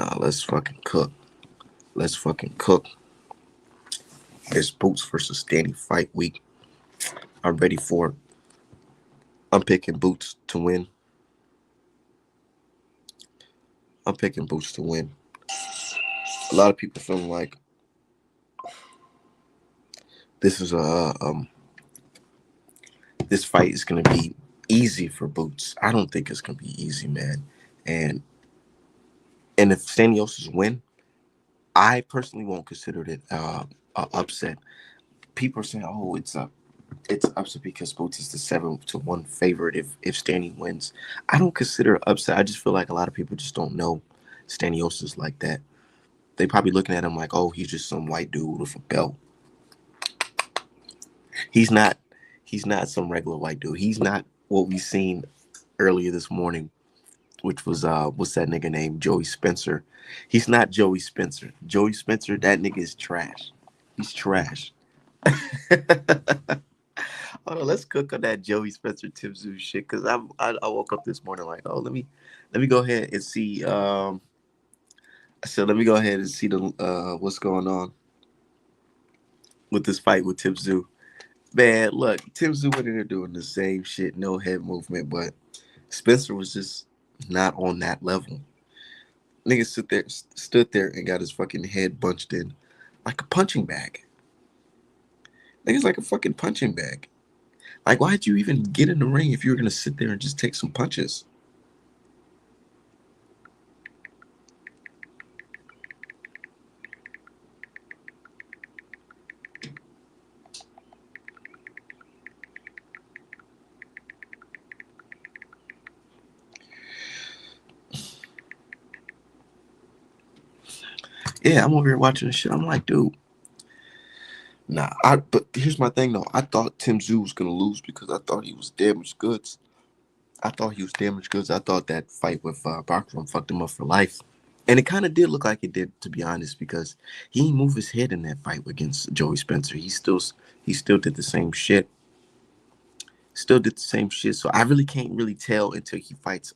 Nah, let's fucking cook. Let's fucking cook. It's Boots versus Stani fight week. I'm ready for it. I'm picking Boots to win. I'm picking Boots to win. A lot of people feeling like this is this fight is gonna be easy for Boots. I don't think it's gonna be easy, man. And and if Stanios win, I personally won't consider it a upset. People are saying, "Oh, it's upset because Boots is the 7-1 favorite if Stani wins." I don't consider it upset. I just feel like a lot of people just don't know Stanios like that. They probably looking at him like, "Oh, he's just some white dude with a belt." He's not. He's not some regular white dude. He's not what we seen earlier this morning, which was what's that nigga named Joey Spencer. He's not Joey Spencer. Joey Spencer, that nigga is trash. He's trash. Hold on, let's cook on that Joey Spencer tyzvu shit because I woke up this morning like, oh, let me go ahead and see. I said let me go ahead and see the what's going on with this fight with tyzvu. Man, look, tyzvu went in there doing the same shit, no head movement, but Spencer was just not on that level. Nigga stood there and got his fucking head bunched in like a punching bag. Nigga's like a fucking punching bag. Like, why'd you even get in the ring if you were gonna sit there and just take some punches? Yeah, I'm over here watching the shit. I'm like, dude, nah. But here's my thing though. I thought tyzvu was gonna lose because I thought he was damaged goods. I thought he was damaged goods. I thought that fight with Bachram fucked him up for life. And it kind of did look like it did, to be honest, because he didn't move his head in that fight against Joey Spencer. He still did the same shit. Still did the same shit. So I really can't really tell until he fights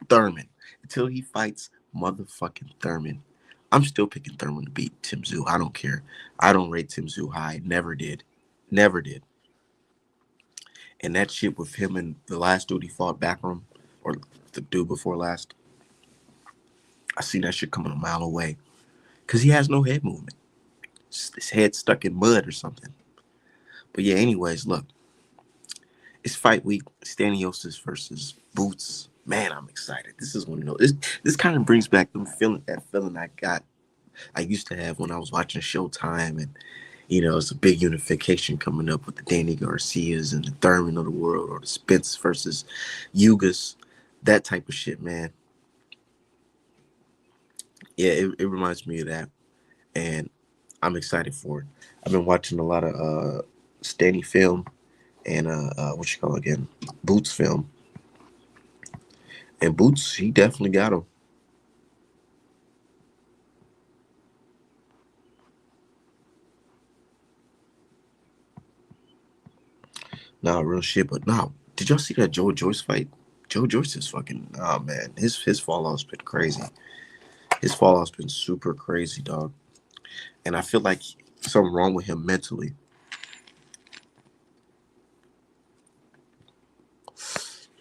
Thurman. Until he fights motherfucking Thurman. I'm still picking Thurman to beat tyzvu. I don't care. I don't rate tyzvu high. Never did. Never did. And that shit with him and the last dude he fought Backroom, or the dude before last, I seen that shit coming a mile away. Because he has no head movement. His head stuck in mud or something. But yeah, anyways, look. It's fight week. Staniosis versus Boots. Man, I'm excited. This is one of those. This kind of brings back that feeling I used to have when I was watching Showtime, and it's a big unification coming up with the Danny Garcias and the Thurman of the world, or the Spence versus Yugas, that type of shit, man. Yeah, it reminds me of that, and I'm excited for it. I've been watching a lot of Stani film and what you call it again, Boots film, and Boots he definitely got him. Nah, real shit. But nah, did y'all see that Joe Joyce fight? Joe Joyce is fucking. Oh man, his fall off's been crazy. His fall off's been super crazy, dog. And I feel like something wrong with him mentally.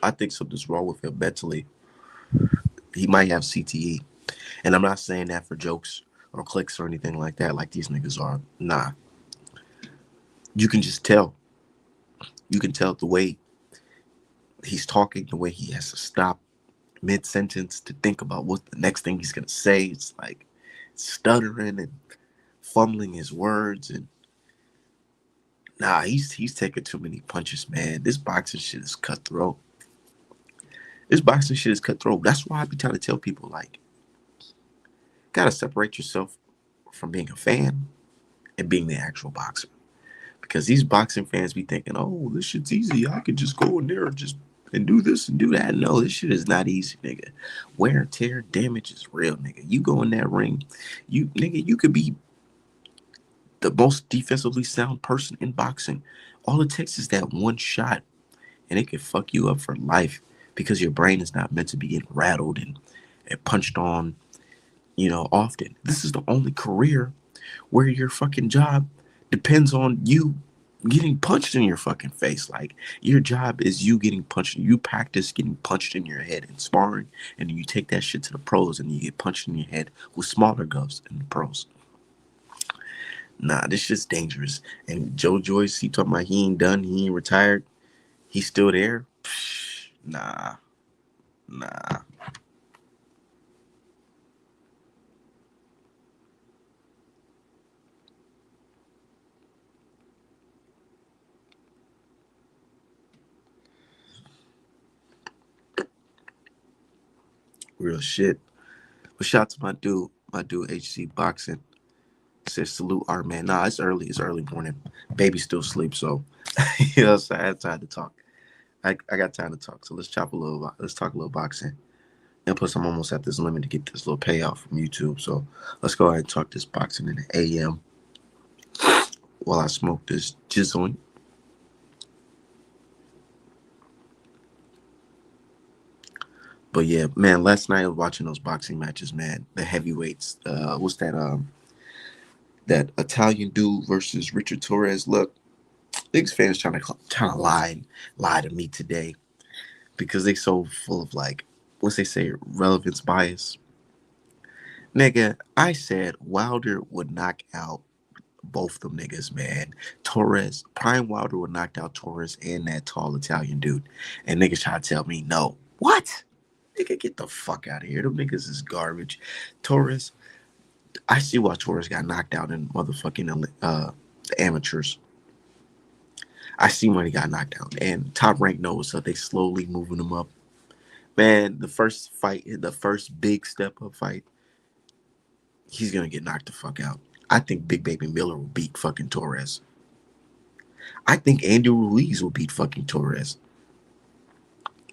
I think something's wrong with him mentally. He might have CTE, and I'm not saying that for jokes or clicks or anything like that. Like these niggas are. Nah, you can just tell. You can tell the way he's talking, the way he has to stop mid sentence to think about what the next thing he's gonna say. It's like stuttering and fumbling his words, and nah, he's taking too many punches, man. This boxing shit is cutthroat. This boxing shit is cutthroat. That's why I be trying to tell people like, gotta separate yourself from being a fan and being the actual boxer. Because these boxing fans be thinking, oh, this shit's easy. I could just go in there and do this and do that. No, this shit is not easy, nigga. Wear and tear damage is real, nigga. You go in that ring, you could be the most defensively sound person in boxing. All it takes is that one shot, and it could fuck you up for life because your brain is not meant to be getting rattled and punched on often. This is the only career where your fucking job depends on you getting punched in your fucking face. Like, your job is you getting punched. You practice getting punched in your head in sparring, and then you take that shit to the pros and you get punched in your head with smaller gloves in the pros. Nah, this shit's dangerous. And Joe Joyce, he talking about he ain't done, he ain't retired, he's still there. Psh, nah, nah. Real shit. But shout out to my dude HC Boxing. Says salute our man. Nah, it's early. It's early morning. Baby still sleep, so so I had time to talk. I got time to talk. So let's chop a little. Let's talk a little boxing. And plus, I'm almost at this limit to get this little payout from YouTube. So let's go ahead and talk this boxing in the AM while I smoke this jizzling. But yeah, man, last night I was watching those boxing matches, man. The heavyweights. What's that? That Italian dude versus Richard Torres. Look, Knicks fans trying to lie to me today because they so full of, like, what's they say, relevance bias. Nigga, I said Wilder would knock out both them niggas, man. Torres, Prime Wilder would knock out Torres and that tall Italian dude. And niggas try to tell me no. What? Nigga, get the fuck out of here. Them niggas is garbage. Torres, I see why Torres got knocked out in motherfucking the amateurs. I see when he got knocked out. And Top Rank knows, so they slowly moving him up. Man, the first fight, the first big step up fight, he's gonna get knocked the fuck out. I think Big Baby Miller will beat fucking Torres. I think Andy Ruiz will beat fucking Torres.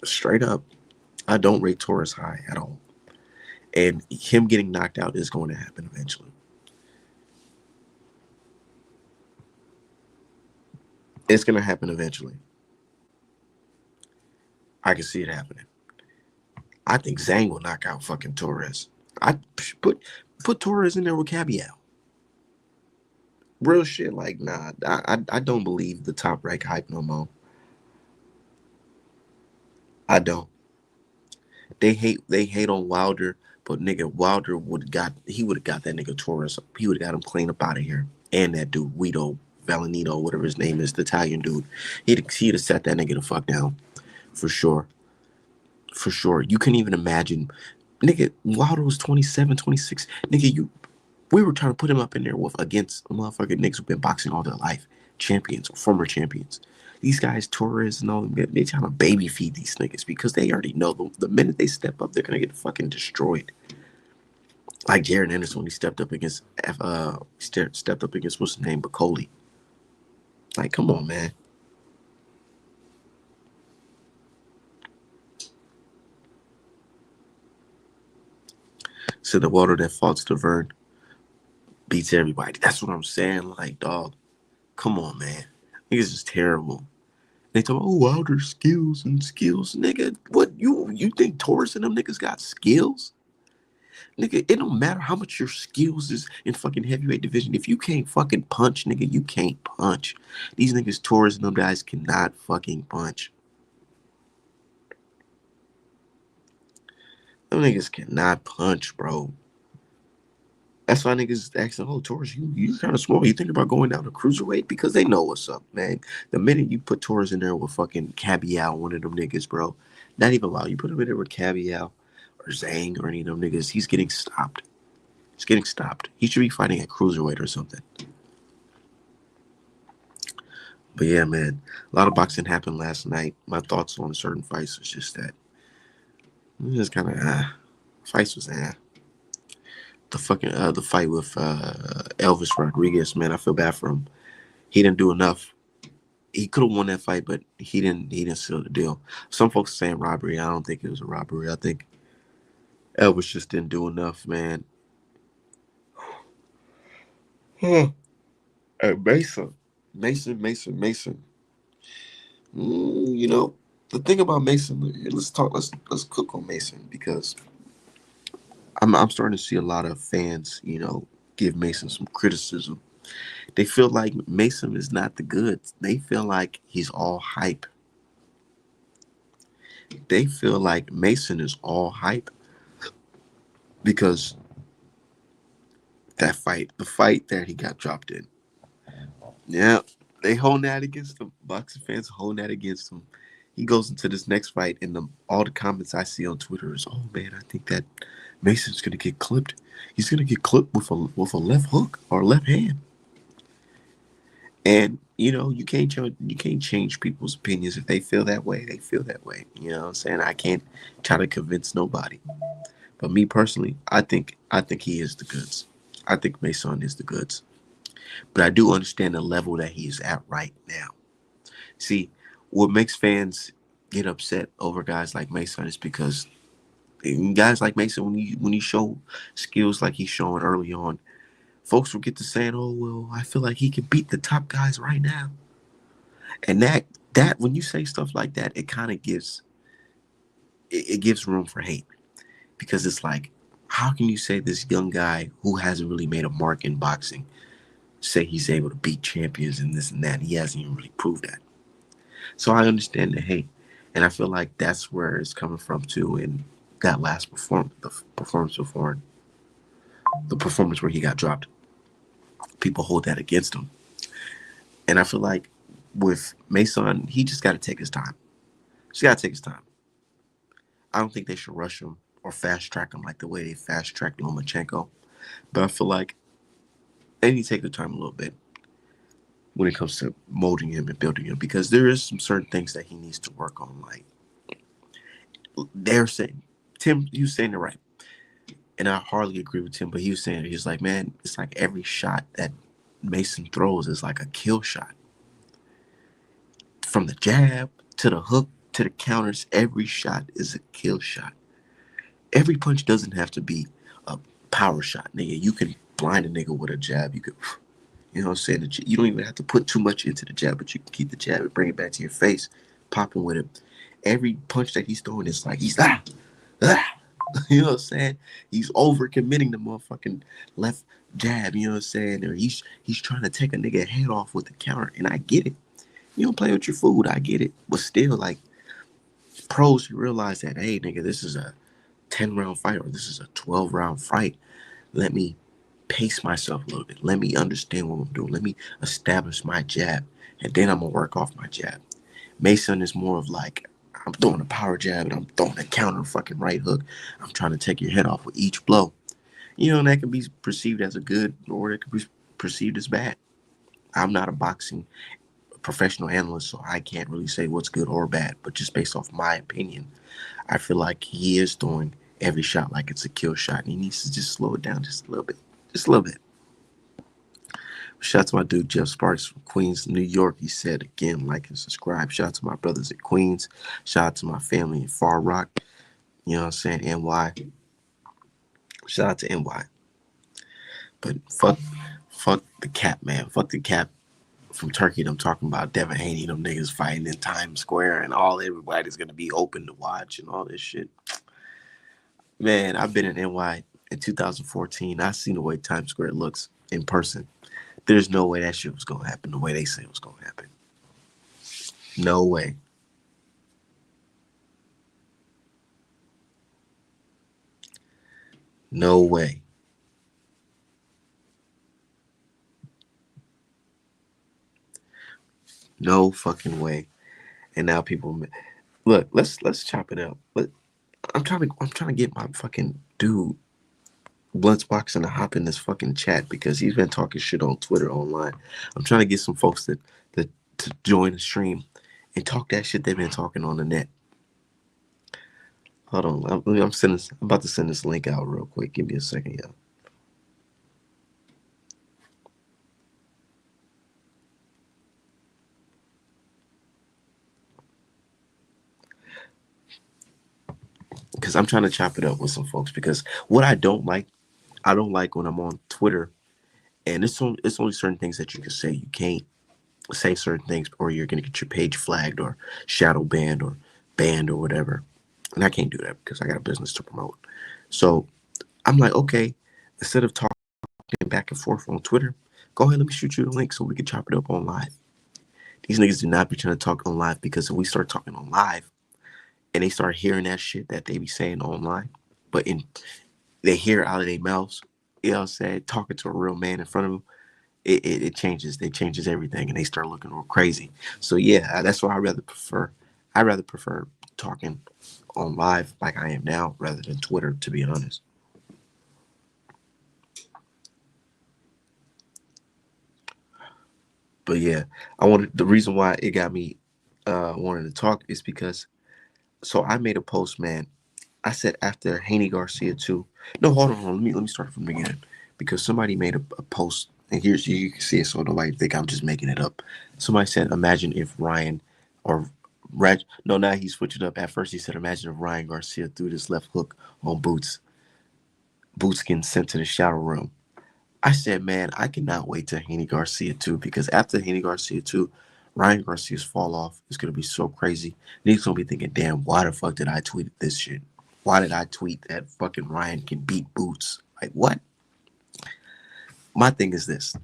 Straight up. I don't rate Torres high at all. And him getting knocked out is going to happen eventually. It's gonna happen eventually. I can see it happening. I think Zhang will knock out fucking Torres. I put Torres in there with Cabial. Real shit, like, nah, I don't believe the Top Rank hype no more. I don't. They hate on Wilder, but nigga, Wilder would have got that nigga Torres. He would have got him clean up out of here. And that dude, Guido Valenino, whatever his name is, the Italian dude. He'd have set that nigga the fuck down. For sure. For sure. You couldn't even imagine. Nigga, Wilder was 27, 26. Nigga, we were trying to put him up in there with against motherfucking niggas who've been boxing all their life. Champions, former champions. These guys, Torres and all them, they trying to baby feed these niggas because they already know the minute they step up, they're gonna get fucking destroyed. Like Jared Anderson when he stepped up against what's his name, Bacoli. Like, come on, man. So the water that falls to Vern beats everybody. That's what I'm saying. Like, dog, come on, man. Niggas is terrible. They talk about, oh, Wilder's skills and skills. Nigga, what, you think Torres and them niggas got skills? Nigga, it don't matter how much your skills is in fucking heavyweight division. If you can't fucking punch, nigga, you can't punch. These niggas, Torres and them guys cannot fucking punch. Them niggas cannot punch, bro. That's why niggas asking, oh, Torres, you kind of small. You think about going down to cruiserweight? Because they know what's up, man. The minute you put Torres in there with fucking Cabial, one of them niggas, bro, not even while you put him in there with Cabial or Zhang or any of them niggas, he's getting stopped. He's getting stopped. He should be fighting at cruiserweight or something. But yeah, man, a lot of boxing happened last night. My thoughts on certain fights was just that it was kind of fights was the fight with Elvis Rodriguez, man, I feel bad for him. He didn't do enough. He could have won that fight, but he didn't seal the deal. Some folks are saying robbery. I don't think it was a robbery. I think Elvis just didn't do enough, man. Hey, Mason. The thing about Mason, let's cook on Mason because I'm starting to see a lot of fans, give Mason some criticism. They feel like Mason is not the goods. They feel like he's all hype. They feel like Mason is all hype because the fight that he got dropped in. Yeah, they hold that against him. Boxing fans hold that against him. He goes into this next fight, and all the comments I see on Twitter is, "Oh man, I think that Mason's gonna get clipped. He's gonna get clipped with a left hook or left hand." And you can't change people's opinions. If they feel that way, they feel that way. You know what I'm saying? I can't try to convince nobody. But me personally, I think he is the goods. I think Mason is the goods. But I do understand the level that he's at right now. See, what makes fans get upset over guys like Mason is because guys like Mason, when you show skills like he's showing early on, folks will get to saying, "Oh well, I feel like he can beat the top guys right now." And that when you say stuff like that, it kind of it gives room for hate because it's like, how can you say this young guy who hasn't really made a mark in boxing say he's able to beat champions and this and that? He hasn't even really proved that. So I understand the hate, and I feel like that's where it's coming from too. In that last performance before the performance where he got dropped, people hold that against him, and I feel like with Mason, he just got to take his time. Just got to take his time. I don't think they should rush him or fast track him like the way they fast tracked Lomachenko. But I feel like they need to take the time a little bit when it comes to molding him and building him because there is some certain things that he needs to work on. Like they're saying, Tim, you saying it right, and I hardly agree with Tim, but he was saying he's like, man, it's like every shot that Mason throws is like a kill shot. From the jab to the hook to the counters, every shot is a kill shot. Every punch doesn't have to be a power shot, nigga. You can blind a nigga with a jab. You could, you know what I'm saying? You don't even have to put too much into the jab, but you can keep the jab and bring it back to your face, popping with it. Every punch that he's throwing is like he's ah. You know what I'm saying? He's over committing the motherfucking left jab. You know what I'm saying? Or he's trying to take a nigga head off with the counter, and I get it. You don't play with your food, I get it. But still, like pros, you realize that hey, nigga, this is a 10-round fight or this is a 12-round fight. Let me pace myself a little bit. Let me understand what I'm doing. Let me establish my jab, and then I'm gonna work off my jab. Mason is more of like I'm throwing a power jab and I'm throwing a counter fucking right hook. I'm trying to take your head off with each blow. And that can be perceived as a good or it could be perceived as bad. I'm not a boxing professional analyst, so I can't really say what's good or bad. But just based off my opinion, I feel like he is throwing every shot like it's a kill shot, and he needs to just slow it down just a little bit. Just a little bit. Shout out to my dude Jeff Sparks from Queens, New York. He said again, like and subscribe. Shout out to my brothers at Queens. Shout out to my family in Far Rock. You know what I'm saying? NY. Shout out to NY. But fuck the cap, man. Fuck the cap from Turkey. I'm talking about Devin Haney, them niggas fighting in Times Square, and everybody's gonna be open to watch and all this shit. Man, I've been in NY in 2014. I seen the way Times Square looks in person. There's no way that shit was gonna happen the way they say it was gonna happen. No way. No way. No fucking way. And now people look. Let's chop it up. I'm trying to get my fucking dude Blunts Boxing to hop in this fucking chat because he's been talking shit on Twitter online. I'm trying to get some folks that to join the stream and talk that shit they've been talking on the net. Hold on, I'm about to send this link out real quick. Give me a second, y'all. Because I'm trying to chop it up with some folks. Because what I don't like when I'm on Twitter, and it's only certain things that you can say. You can't say certain things, or you're gonna get your page flagged or shadow banned or banned or whatever. And I can't do that because I got a business to promote. So I'm like, okay, instead of talking back and forth on Twitter, go ahead, let me shoot you the link so we can chop it up on live. These niggas do not be trying to talk on live, because if we start talking on live and they start hearing that shit that they be saying online, but they hear it out of their mouths, you know what I'm saying, talking to a real man in front of them, it changes. It changes everything, and they start looking real crazy. So yeah, that's why I rather prefer talking on live like I am now rather than Twitter, to be honest. But yeah, I wanted the reason why it got me wanting to talk is because so I made a post, man. I said after Haney Garcia too. No, hold on. Let me start from the beginning, because somebody made a post, and here's you can see it so nobody think I'm just making it up. Somebody said, "Imagine if Ryan or no, now he's switching up. At first he said, "Imagine if Ryan Garcia threw this left hook on Boots. Boots getting sent to the shadow room." I said, man, I cannot wait till Haney Garcia too, because after Haney Garcia too, Ryan Garcia's fall off is gonna be so crazy. And he's gonna be thinking, damn, why the fuck did I tweet this shit? Why did I tweet that fucking Ryan can beat Boots? Like what? My thing is this.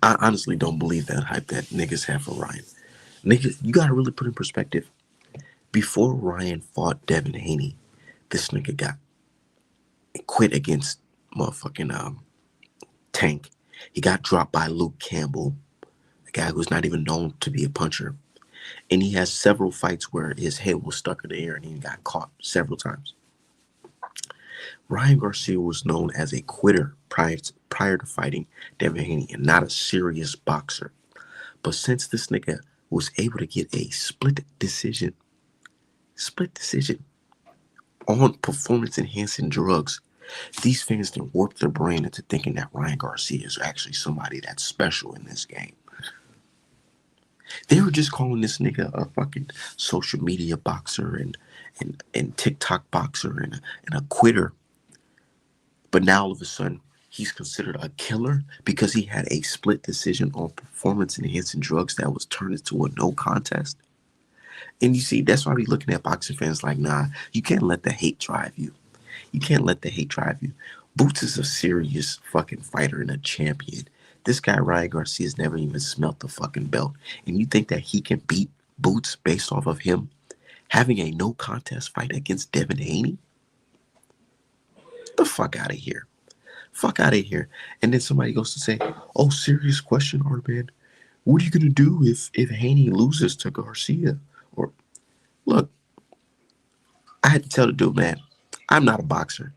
I honestly don't believe that hype that niggas have for Ryan. Niggas, you gotta really put in perspective. Before Ryan fought Devin Haney, this nigga got quit against motherfucking Tank. He got dropped by Luke Campbell, a guy who's not even known to be a puncher. And he has several fights where his head was stuck in the air and he got caught several times. Ryan Garcia was known as a quitter prior to fighting Devin Haney, and not a serious boxer. But since this nigga was able to get a split decision on performance enhancing drugs, these fans then warped their brain into thinking that Ryan Garcia is actually somebody that's special in this game. They were just calling this nigga a fucking social media boxer and TikTok boxer and a quitter. But now all of a sudden, he's considered a killer because he had a split decision on performance enhancing drugs that was turned into a no contest. And you see, that's why we looking at boxing fans like, nah, you can't let the hate drive you. You can't let the hate drive you. Boots is a serious fucking fighter and a champion. This guy, Ryan Garcia's never even smelt the fucking belt. And you think that he can beat Boots based off of him having a no contest fight against Devin Haney? Get the fuck out of here. Fuck out of here. And then somebody goes to say, oh, serious question, Artman. What are you going to do if Haney loses to Garcia? Or, look, I had to tell the dude, man, I'm not a boxer.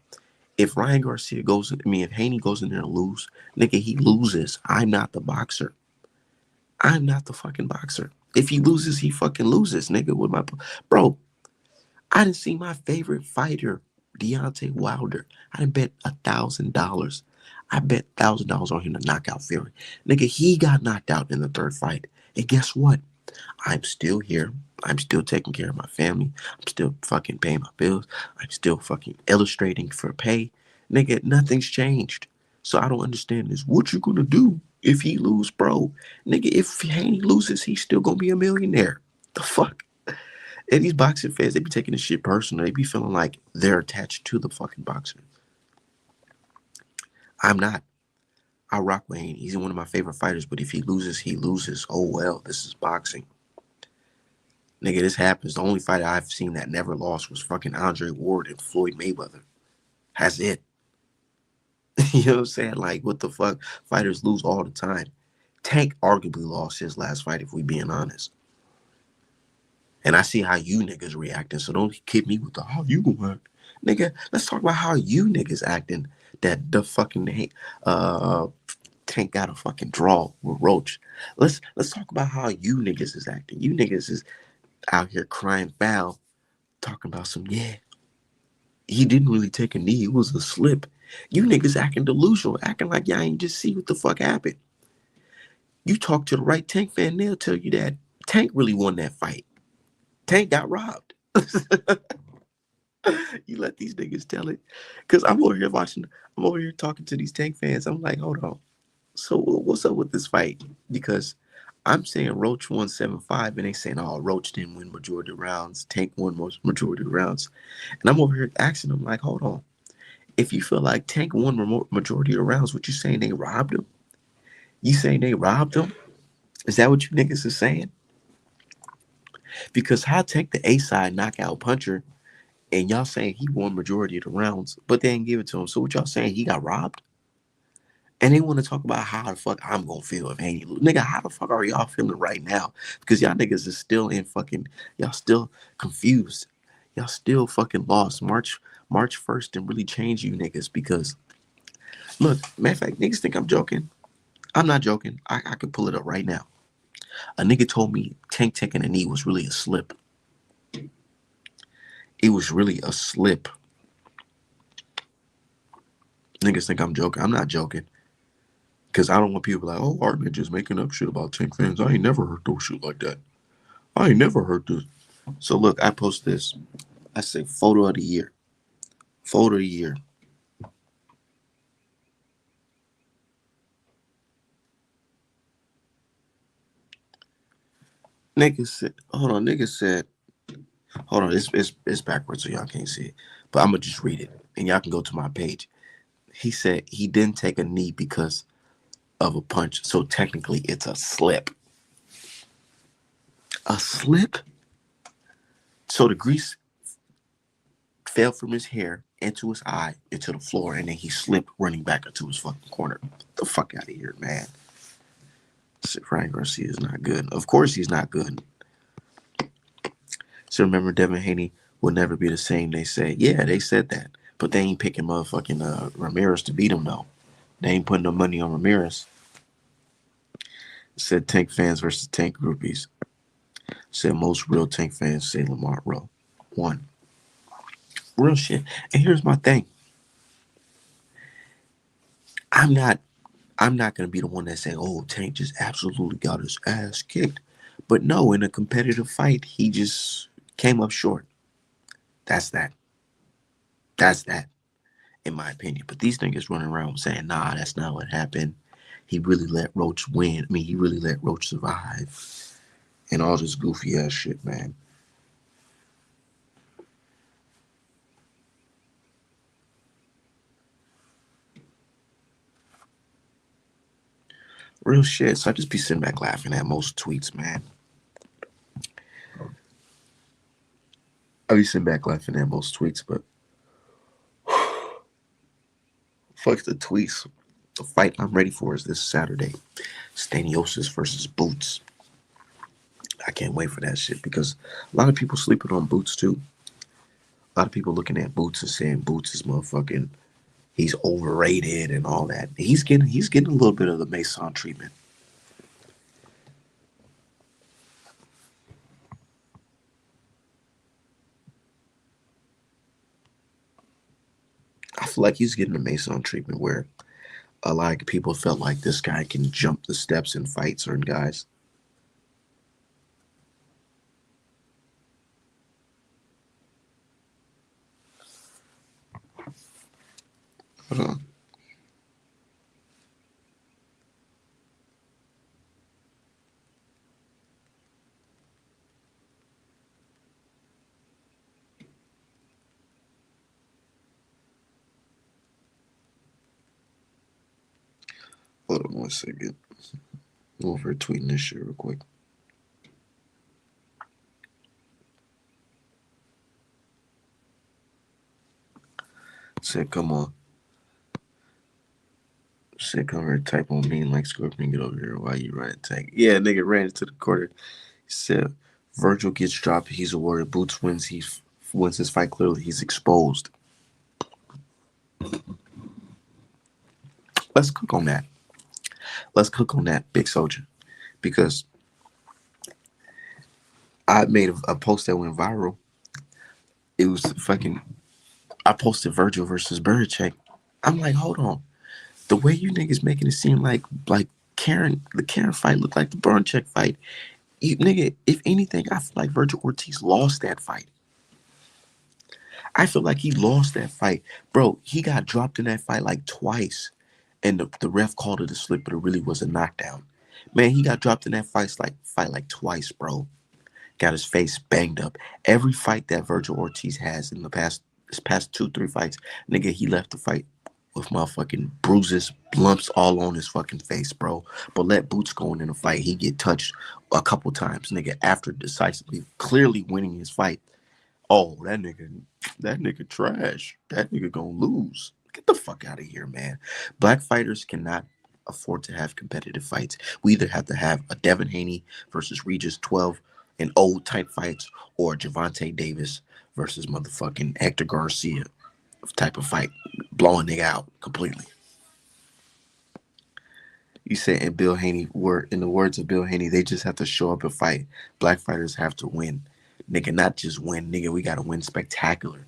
If Ryan Garcia goes, if Haney goes in there and lose, nigga, he loses. I'm not the boxer. I'm not the fucking boxer. If he loses, he fucking loses, nigga. With my bro, I didn't see my favorite fighter, Deontay Wilder. I didn't bet $1,000. I bet $1,000 on him to knock out Fury. Nigga, he got knocked out in the third fight. And guess what? I'm still here. I'm still taking care of my family. I'm still fucking paying my bills. I'm still fucking illustrating for pay. Nigga, nothing's changed. So I don't understand this. What you gonna do if he lose, bro? Nigga, if Haney loses, he's still gonna be a millionaire. The fuck? And these boxing fans, they be taking this shit personal. They be feeling like they're attached to the fucking boxer. I'm not. I rock with Haney. He's one of my favorite fighters, but if he loses, he loses. Oh well, this is boxing. Nigga, this happens. The only fighter I've seen that never lost was fucking Andre Ward and Floyd Mayweather. That's it. You know what I'm saying? Like, what the fuck? Fighters lose all the time. Tank arguably lost his last fight, if we being honest. And I see how you niggas reacting, so don't kid me with the how you gonna act. Nigga, let's talk about how you niggas acting. That the fucking Tank got a fucking draw with Roach. Let's talk about how you niggas is acting. You niggas is out here crying foul, talking about some, yeah, he didn't really take a knee. It was a slip. You niggas acting delusional, acting like y'all ain't just see what the fuck happened. You talk to the right Tank fan, they'll tell you that Tank really won that fight. Tank got robbed. You let these niggas tell it. Because I'm over here talking to these Tank fans. I'm like, hold on. So what's up with this fight? Because I'm saying Roach won 7-5, and they saying, oh, Roach didn't win majority rounds. Tank won most majority rounds. And I'm over here asking them, like, hold on. If you feel like Tank won majority of the rounds, what you saying they robbed him? You saying they robbed him? Is that what you niggas is saying? Because how Tank the A side knockout puncher, and y'all saying he won majority of the rounds, but they didn't give it to him. So what y'all saying he got robbed? And they want to talk about how the fuck I'm gonna feel if Haney lose. Nigga, how the fuck are y'all feeling right now? Because y'all niggas is still in fucking, y'all still confused. Y'all still fucking lost. March 1st didn't really change you niggas because look, matter of fact, niggas think I'm joking. I'm not joking. I could pull it up right now. A nigga told me Tank taking a knee was really a slip. It was really a slip. Niggas think I'm joking. I'm not joking. Because I don't want people like, oh, Artman just making up shit about Tank fans. I ain't never heard no shit like that. I ain't never heard this. So look, I post this. I say photo of the year. Photo of the year. Nigga said, hold on, nigga said, hold on, it's backwards so y'all can't see it. But I'm gonna just read it and y'all can go to my page. He said he didn't take a knee because of a punch. So technically it's a slip. A slip? So the grease fell from his hair into his eye, into the floor, and then he slipped running back into his fucking corner. Get the fuck out of here, man. Ryan Garcia is not good. Of course he's not good. So remember Devin Haney will never be the same, they say. Yeah, they said that. But they ain't picking motherfucking Ramirez to beat him, though. They ain't putting no money on Ramirez. Said Tank fans versus Tank groupies. Said most real Tank fans say Lamar Rowe. One. Real shit. And here's my thing. I'm not gonna be the one that say, oh, Tank just absolutely got his ass kicked. But no, in a competitive fight, he just came up short. That's that. That's that, in my opinion. But these niggas running around saying, nah, that's not what happened. He really let Roach win. I mean, he really let Roach survive. And all this goofy ass shit, man. Real shit. So I just be sitting back laughing at most tweets, man. I be sitting back laughing at most tweets, but fuck the tweets. The fight I'm ready for is this Saturday. Staniosis versus Boots. I can't wait for that shit because a lot of people sleeping on Boots too. A lot of people looking at Boots and saying Boots is motherfucking, he's overrated and all that. He's getting a little bit of the Mason treatment. I feel like he's getting the Mason treatment where a lot of people felt like this guy can jump the steps and fight certain guys. Hold on. Hold on 1 second. I'm over tweeting this shit real quick. Said, come on. Said, come here, type on me like Scorpion, get over here. Why you running tank? Yeah, nigga ran into the corner. He said, Virgil gets dropped. He's awarded. Boots wins. He wins his fight clearly. He's exposed. Let's cook on that. Let's cook on that, Big Soldier. Because I made a post that went viral. It was fucking, I posted Virgil versus Belichick. I'm like, hold on. The way you niggas making it seem like the Karen fight looked like the Belichick fight. You, nigga, if anything, I feel like Virgil Ortiz lost that fight. I feel like he lost that fight. Bro, he got dropped in that fight like twice. And the ref called it a slip, but it really was a knockdown. Man, he got dropped in that fight like twice, bro. Got his face banged up. Every fight that Virgil Ortiz has in the past This past 2, 3 fights, nigga, he left the fight with motherfucking bruises, lumps all on his fucking face, bro. But let Boots going in a fight, he get touched a couple times, nigga, after decisively, clearly winning his fight. Oh, that nigga trash. That nigga gonna lose. Get the fuck out of here, man. Black fighters cannot afford to have competitive fights. We either have to have a Devin Haney versus Regis 12 and old type fights, or Javante Davis versus motherfucking Hector Garcia type of fight, blowing nigga out completely. You said in Bill Haney, word in the words of Bill Haney, they just have to show up and fight. Black fighters have to win, nigga. Not just win, nigga. We gotta win spectacular.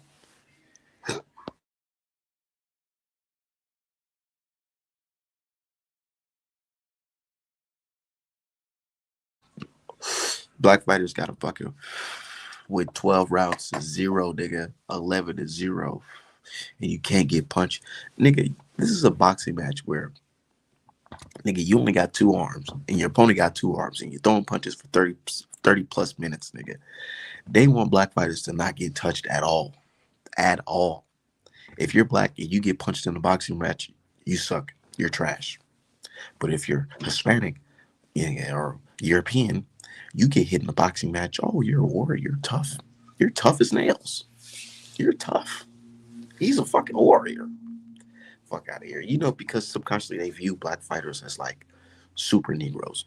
Black fighters gotta fucking with 12 rounds to zero, nigga. 11 to zero, and you can't get punched, nigga. This is a boxing match where, nigga, you only got 2 arms, and your opponent got 2 arms, and you're throwing punches for 30 plus minutes, nigga. They want black fighters to not get touched at all. At all. If you're black and you get punched in a boxing match, you suck. You're trash. But if you're Hispanic, yeah, or European, you get hit in a boxing match. Oh, you're a warrior. You're tough. You're tough as nails. You're tough. He's a fucking warrior. Fuck out of here. You know, because subconsciously they view black fighters as like super Negroes,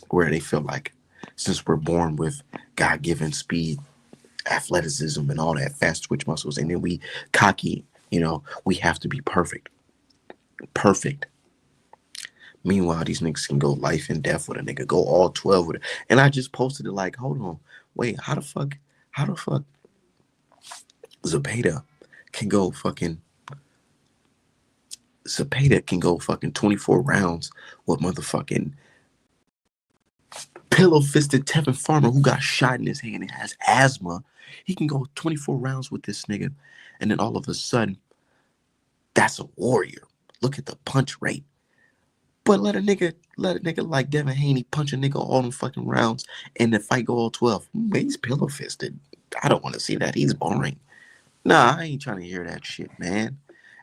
where they feel like since we're born with God given speed, athleticism, and all that fast twitch muscles, and then we cocky, we have to be perfect. Perfect. Meanwhile, these niggas can go life and death with a nigga, go all 12 with it. And I just posted it like, hold on, wait, how the fuck Zapata can go fucking Zapata can go fucking 24 rounds with motherfucking pillow fisted Tevin Farmer who got shot in his hand and has asthma. He can go 24 rounds with this nigga, and then all of a sudden, that's a warrior. Look at the punch rate. But let a nigga like Devin Haney punch a nigga all them fucking rounds and the fight go all 12. He's pillow fisted. I don't want to see that. He's boring. Nah, I ain't trying to hear that shit, man.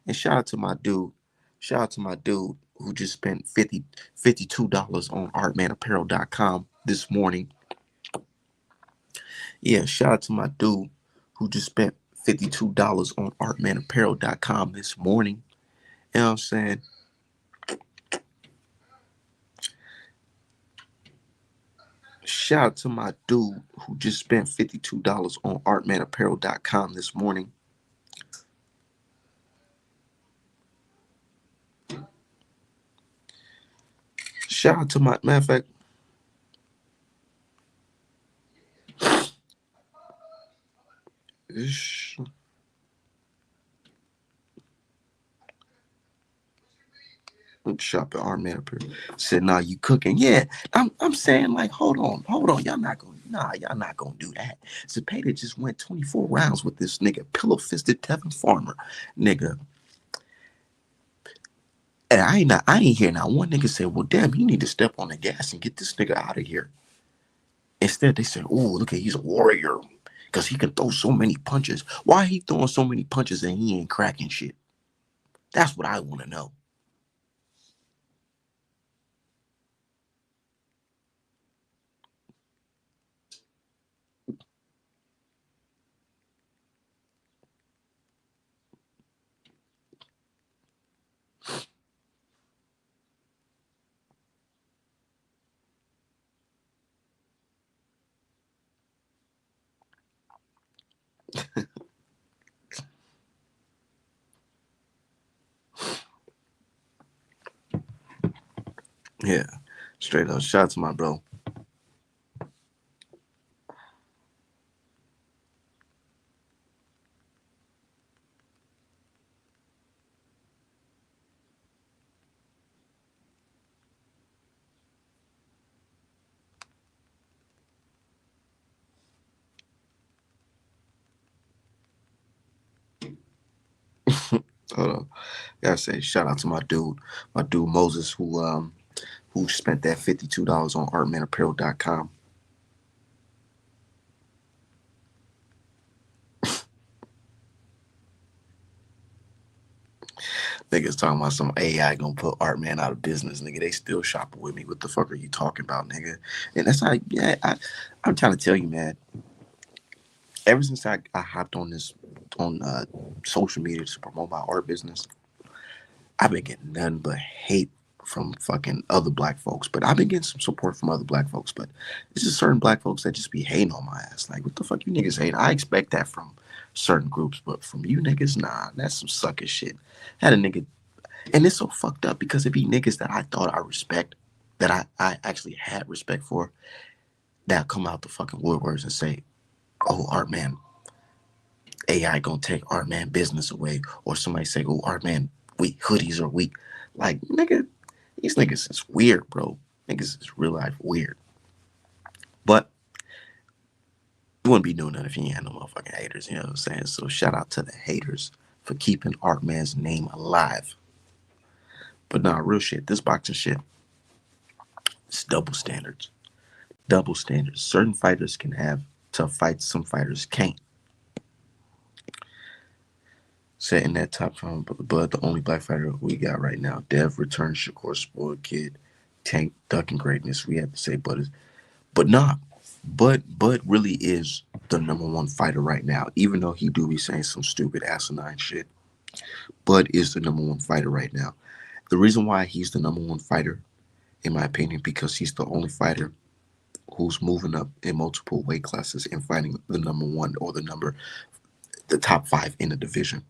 And shout out to my dude. Shout out to my dude who just spent $52 on artmanapparel.com this morning. Yeah, shout out to my dude who just spent $52 on artmanapparel.com this morning. You know what I'm saying? Shout out to my dude who just spent $52 on artmanapparel.com this morning. Shout out to my matter of fact. Shop at Art Man Apparel. Said, nah, you cooking. Yeah, I'm saying, like, hold on. Y'all not gonna do that. Zapata just went 24 rounds with this nigga, pillow fisted Tevin Farmer. Nigga. And I ain't hear now one nigga say, well, damn, you need to step on the gas and get this nigga out of here. Instead, they said, oh, look at, he's a warrior. Because he can throw so many punches. Why he throwing so many punches and he ain't cracking shit? That's what I want to know. Yeah, straight up. Shout out to my bro. Hold on. Gotta say, shout out to my dude Moses, who spent that $52 on artmanapparel.com. Niggas talking about some AI gonna put Art Man out of business, nigga. They still shopping with me. What the fuck are you talking about, nigga? And that's how, yeah, I'm trying to tell you, man. Ever since I hopped on this on social media to promote my art business, I've been getting nothing but hate from fucking other black folks. But I've been getting some support from other black folks. But it's just certain black folks that just be hating on my ass. Like, what the fuck you niggas hate? I expect that from certain groups, but from you niggas, nah, that's some sucker shit. Had a nigga, and it's so fucked up because it be niggas that I thought I respect, that I actually had respect for, that come out the fucking woodworks and say, "Oh, Art Man, AI gonna take Art Man business away," or somebody say, "Oh, Art Man, weak hoodies are weak." Like, nigga, these niggas is weird, bro. Niggas is real life weird. But you wouldn't be doing that if you ain't had no motherfucking haters, you know what I'm saying? So shout out to the haters for keeping Art Man's name alive. But nah, real shit, this boxing shit, it's double standards. Double standards. Certain fighters can have tough fights, some fighters can't. Setting that top from but the only black fighter we got right now. Dev returns Shakur spoiled kid. Tank ducking greatness. We have to say but nah. Bud really is the number one fighter right now. Even though he do be saying some stupid asinine shit. Bud is the number one fighter right now. The reason why he's the number one fighter, in my opinion, because he's the only fighter who's moving up in multiple weight classes and fighting the number one or the top five in the division.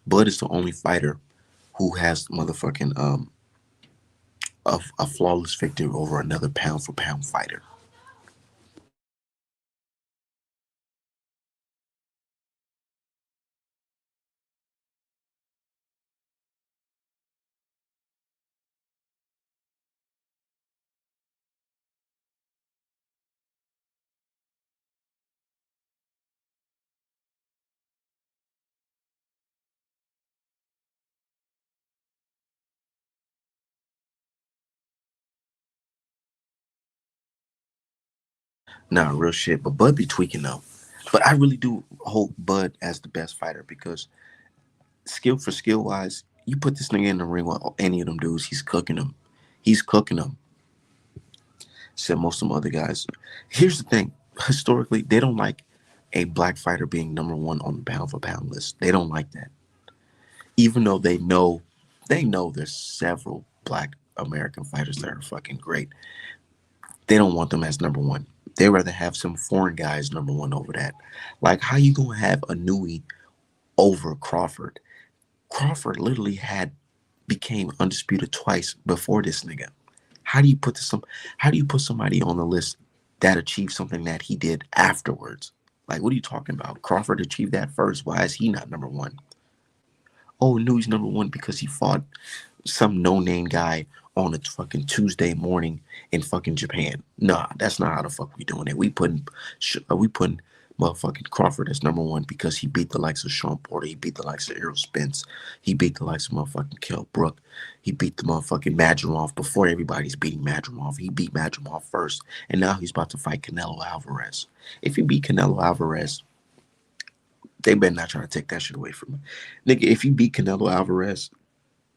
Bud is the only fighter who has motherfucking a flawless victory over another pound for pound fighter. Nah, real shit. But Bud be tweaking though. But I really do hold Bud as the best fighter because skill for skill wise, you put this nigga in the ring with any of them dudes, he's cooking them. He's cooking them. Said most of them other guys. Here's the thing. Historically, they don't like a black fighter being number one on the pound for pound list. They don't like that. Even though they know there's several black American fighters that are fucking great. They don't want them as number one. They rather have some foreign guys number one over that. Like, how you gonna have a Nui over Crawford? Crawford literally had became undisputed twice before this nigga. How do you put this some? How do you put somebody on the list that achieved something that he did afterwards? Like, what are you talking about? Crawford achieved that first. Why is he not number one? Oh, Nui's number one because he fought some no-name guy on a fucking Tuesday morning in fucking Japan. Nah, that's not how the fuck we doing it. We putting motherfucking Crawford as number one because he beat the likes of Sean Porter. He beat the likes of Errol Spence. He beat the likes of motherfucking Kell Brook. He beat the motherfucking Madrimov before everybody's beating Madrimov. He beat Madrimov first, and now he's about to fight Canelo Alvarez. If he beat Canelo Alvarez, they better not try to take that shit away from him. Nigga, if you beat Canelo Alvarez,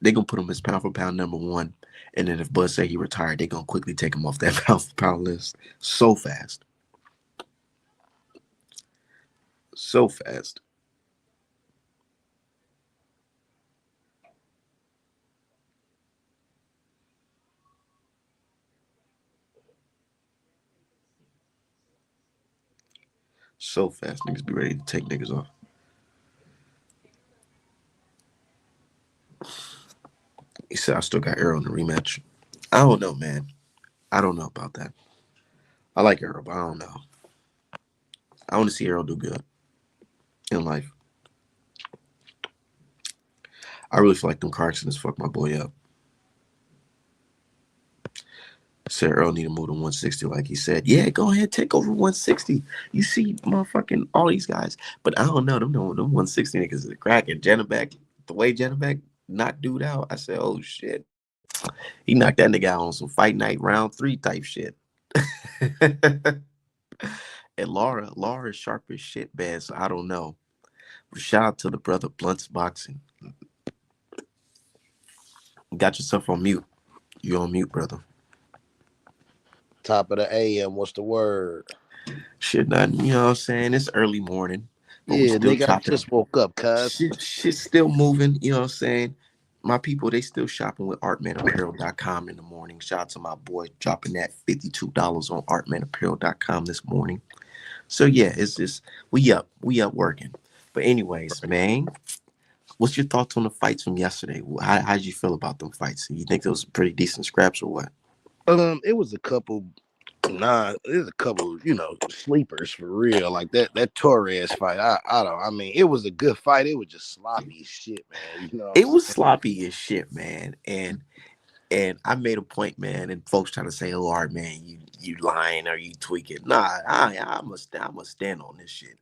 they gonna put him as pound for pound number one. And then if Bud say he retired, they gonna quickly take him off that pound for pound list. So fast. So fast. So fast. Niggas be ready to take niggas off. He said I still got Arrow in the rematch. I don't know, man. I don't know about that. I like Arrow, but I don't know. I want to see Arrow do good in life. I really feel like them car accidents fucked my boy up. Said Earl need to move to 160, like he said. Yeah, go ahead, take over 160. You see, motherfucking all these guys, but I don't know them. No, them 160 niggas is cracking. Janabek, the way Janabek knocked dude out, I said, oh shit, he knocked that nigga out on some fight night round three type shit. And Laura is sharp as shit, man. So I don't know, Shout out to the brother Blunts Boxing. Got yourself on mute. You on mute, brother. Top of the AM. What's the word? Shit, nothing. You know what I'm saying? It's early morning, but we Yeah, still nigga, I chopping. just woke up, cuz. Shit's still moving. You know what I'm saying? My people, they still shopping with artmanapparel.com in the morning. Shout out to my boy dropping that $52 on artmanapparel.com this morning. So yeah, it's just we up working. But anyways, man, what's your thoughts on the fights from yesterday? How did you feel about them fights? You think those pretty decent scraps or what? It was a couple. Nah, there's a couple, sleepers for real. Like that Torres fight. I don't. I mean, it was a good fight. It was just sloppy as shit, man. You know what I'm It was saying? sloppy as shit, man. And I made a point, man, and folks trying to say, "Oh, Art, man, you lying or you tweaking?" Nah, I must stand on this shit.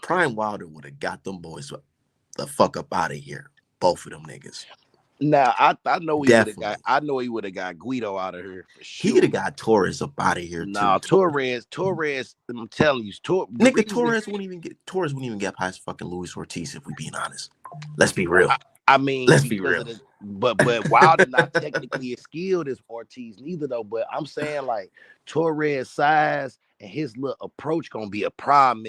Prime Wilder would have got them boys the fuck up out of here, both of them niggas. Now I know he would have got. Definitely, I know he would have got Guido out of here for he could sure. have got Torres up out of here too. Now Torres. I'm telling you, the Nigga, reason. Torres wouldn't even get past fucking Luis Ortiz if we being honest. Let's be real. I mean, Let's be because real. of the but Wilder not technically as skilled as Ortiz neither though. But I'm saying like Torres' size and his little approach gonna be a problem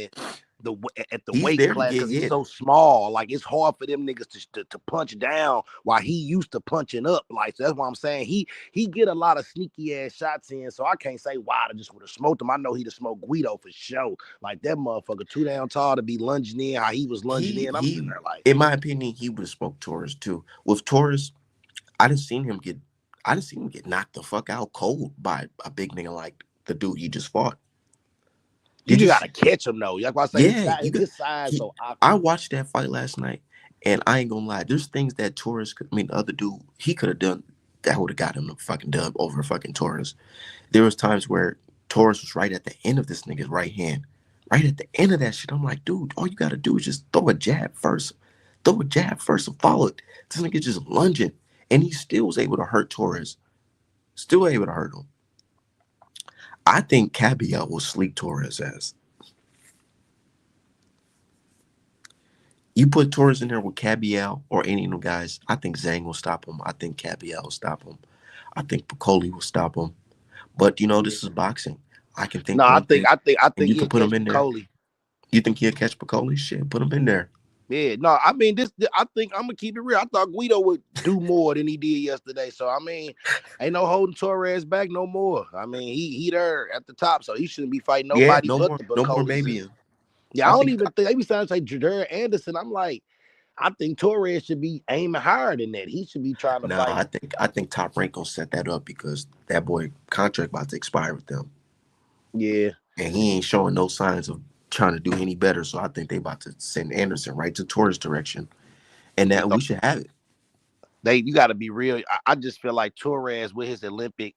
at the He's weight there to class get because he's hit. so small. Like it's hard for them niggas to punch down while he used to punching up. Like so that's what I'm saying. He get a lot of sneaky ass shots in. So I can't say Wilder just would have smoked him. I know he'd have smoked Guido for sure. Like that motherfucker too damn tall to be lunging in how he was lunging He in. I'm sitting he there like. in my opinion, he would have spoke Torres too. With Torres, I didn't see him get knocked the fuck out cold by a big nigga like the dude he just fought. You Did just you gotta see? catch him though. Like I say, Yeah, you got his size he so I awkward. watched that fight last night and I ain't gonna lie, there's things that Torres could I mean the other dude he could have done that would have got him the fucking dub over fucking Torres. There was times where Torres was right at the end of this nigga's right hand. Right at the end of that shit. I'm like, dude, all you gotta do is just throw a jab first. Throw a jab first and follow it. This nigga just lunging. And he still was able to hurt Torres. Still able to hurt him. I think Cabial will sleep Torres ass. You put Torres in there with Cabial or any of them guys, I think Zhang will stop him. I think Cabial will stop him. I think Piccoli will stop him. But Yeah. this is boxing. I can think No, one thing, I and think you he'll can put him catch in there. Piccoli. You think he'll catch Piccoli? Shit, put him in there. Yeah, no, I mean I think I'm gonna keep it real. I thought Guido would do more than he did yesterday. So I mean, ain't no holding Torres back no more. I mean, he there at the top, so he shouldn't be fighting Yeah, nobody but the no more Picolis. maybe. And yeah, I I don't think even think they be sounding like Jader Anderson. I'm like, I think Torres should be aiming higher than that. He should be trying to no, fight. I think Top Rank gonna set that up because that boy contract about to expire with them, Yeah. and he ain't showing no signs of trying to do any better. So I think they about to send Anderson right to Torres direction, and that we should have it. You got to be real. I just feel like Torres with his Olympic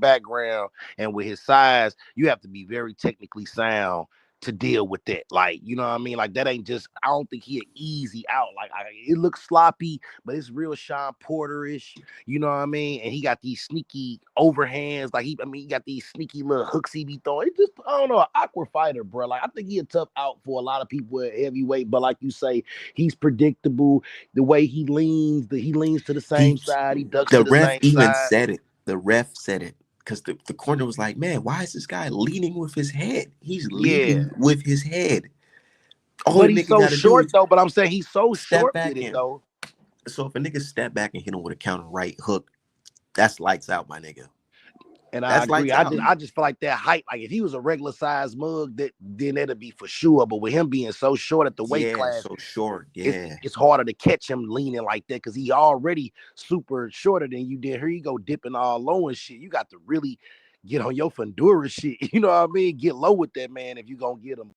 background and with his size, you have to be very technically sound to deal with that. Like, you know what I mean? Like that ain't just. I don't think he an easy out. Like it looks sloppy, but it's real Sean Porter-ish. You know what I mean? And he got these sneaky overhands. Like he got these sneaky little hooks he be throwing. It just I don't know, an awkward fighter, bro. Like I think he a tough out for a lot of people at heavyweight. But like you say, he's predictable the way he leans to the He same side, he ducks the to the ref same even side. said it. The ref said it because the corner was like, man, why is this guy leading with his head? He's Yeah. leading with his head. All But the he's nigga so got to do short is though. But I'm saying he's so step short with back it in. though. So if a nigga step back and hit him with a counter right hook, that's lights out, my nigga. And I That's agree. lights out. I just feel like that height, like if he was a regular size mug, that then that'd be for sure. But with him being so short at the weight Yeah, class, so short. it's Yeah. it's harder to catch him leaning like that because he already super shorter than you did. Here you go dipping all low and shit. You got to really get on your Fundura shit. You know what I mean? Get low with that man if you gonna get him.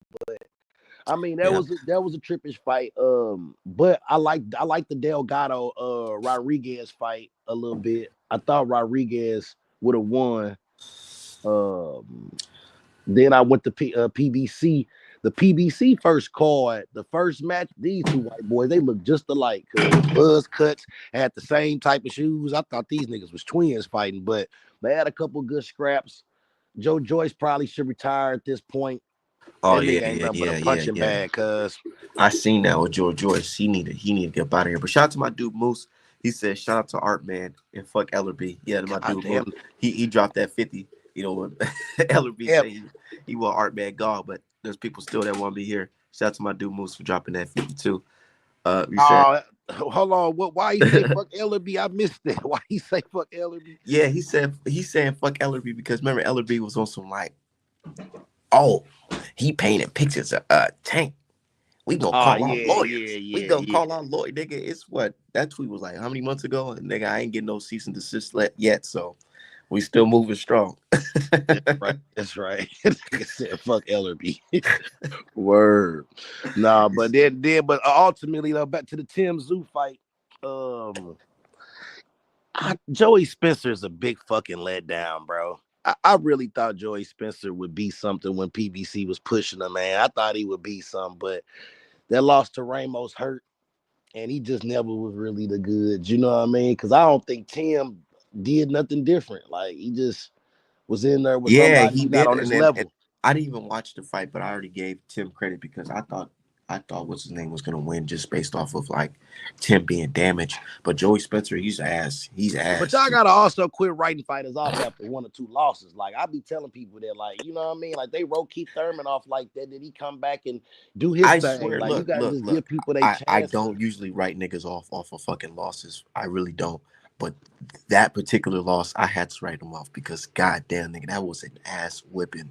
I mean, Yeah. that was a trippish fight. But I like the Delgado Rodriguez fight a little bit. I thought Rodriguez would have won. Um, then I went to PBC. The PBC first card, the first match. These two white boys, they look just alike. Cause buzz cuts had the same type of shoes. I thought these niggas was twins fighting, but they had a couple good scraps. Joe Joyce probably should retire at this point. Oh That yeah, nigga ain't yeah, nothing but a yeah, yeah, punching yeah. bag, cuz. I seen that with George Joyce. He need to get up out of here. But shout out to my dude Moose. He said shout out to Art Man and fuck Ellerby. Yeah, to my God dude Moose. damn. He dropped that 50. You know when Ellerby Yeah. say he want Art Man gone, but there's people still that want to be here. Shout out to my dude Moose for dropping that 52. You said Hold on. What? Why he say fuck Ellerby? I missed that. Why he say fuck Ellerby? yeah, he's saying fuck Ellerby because remember Ellerby was on some like, oh, he painted pictures of Tank. We gonna Oh call our yeah, yeah, lawyers. We yeah, gonna yeah. call our lawyer, nigga. It's what that tweet was like. How many months ago? And nigga, I ain't getting no cease and desist yet. So we still moving strong. That's right. That's right. Nigga said fuck Ellerby. Word. Nah, but ultimately though, back to the Tim Zoo fight. Um, Joey Spencer is a big fucking letdown, bro. I really thought Joey Spencer would be something when PBC was pushing him, man. I thought he would be something, but that loss to Ramos hurt, and he just never was really the goods. You know what I mean? Because I don't think Tim did nothing different. Like he just was in there with Yeah, somebody he who's not did, on and his then and level. I didn't even watch the fight, but I already gave Tim credit because I thought what's his name was gonna win just based off of like Tim being damaged. But Joey Spencer, he's ass. He's But ass y'all too. gotta also quit writing fighters off after 1 or 2 losses. Like I be telling people that, like, you know what I mean? Like they wrote Keith Thurman off like that. Did he come back and do his I thing? swear, Like you look, gotta look, just give look. people their I chances. don't usually write niggas off of fucking losses. I really don't. But that particular loss, I had to write him off because goddamn nigga, that was an ass whipping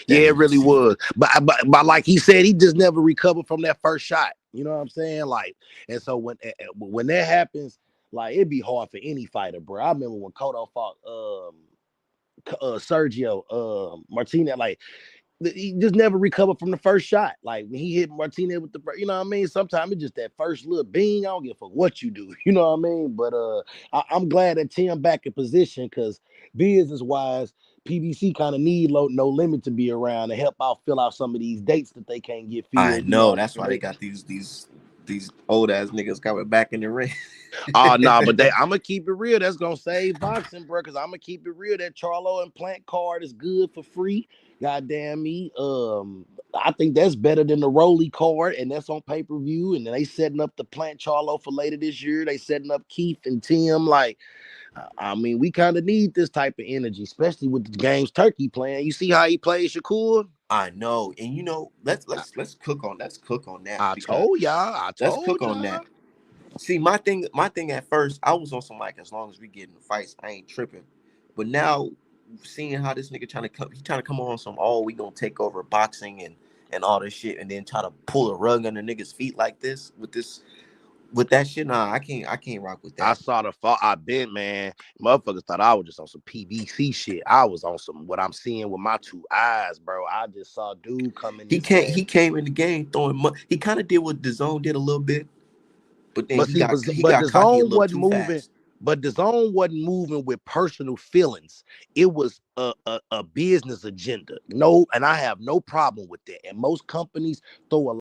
that Yeah, he it really received. was. But like he said, he just never recovered from that first shot. You know what I'm saying? Like, and so when that happens, like it'd be hard for any fighter, bro. I remember when Cotto fought Sergio Martinez, like he just never recovered from the first shot. Like when he hit Martinez with the, you know what I mean? Sometimes it's just that first little bing. I don't give a fuck what you do. You know what I mean? But I'm glad that Tim back in position because business wise, PBC kind of need no limit to be around to help out fill out some of these dates that they can't get I filled. You know. know, That's why they right? got these old ass niggas coming back in the ring. Oh no, but I'm gonna keep it real. That's gonna save boxing, bro. Cause I'm gonna keep it real. That Charlo and Plant card is good for free. Goddamn me. I think that's better than the Rolly card, and that's on pay per view. And then they setting up the Plant Charlo for later this year. They setting up Keith and Tim. Like, I mean, we kind of need this type of energy, especially with the games Turkey playing. You see how he plays Shakur? I know. And you know, let's cook on that I because told y'all. I let's told cook on y'all. that. See, my thing at first, I was on some like as long as we get in the fights, I ain't tripping. But now seeing how this nigga trying to come on some we gonna take over boxing and all this shit and then try to pull a rug under niggas' feet like with that shit. Nah, I can't rock with I that. saw the fall. I been, man. Motherfuckers thought I was just on some PBC shit. I was on some what I'm seeing with my 2 eyes, bro. I just saw dude come in He and can't saying, he came in the game throwing he kind of did what DAZN did a little bit, but then but he see, got he but got the cocky a zone little wasn't too moving. fast. But the zone wasn't moving with personal feelings. It was a business agenda. No, and I have no problem with that. And most companies throw a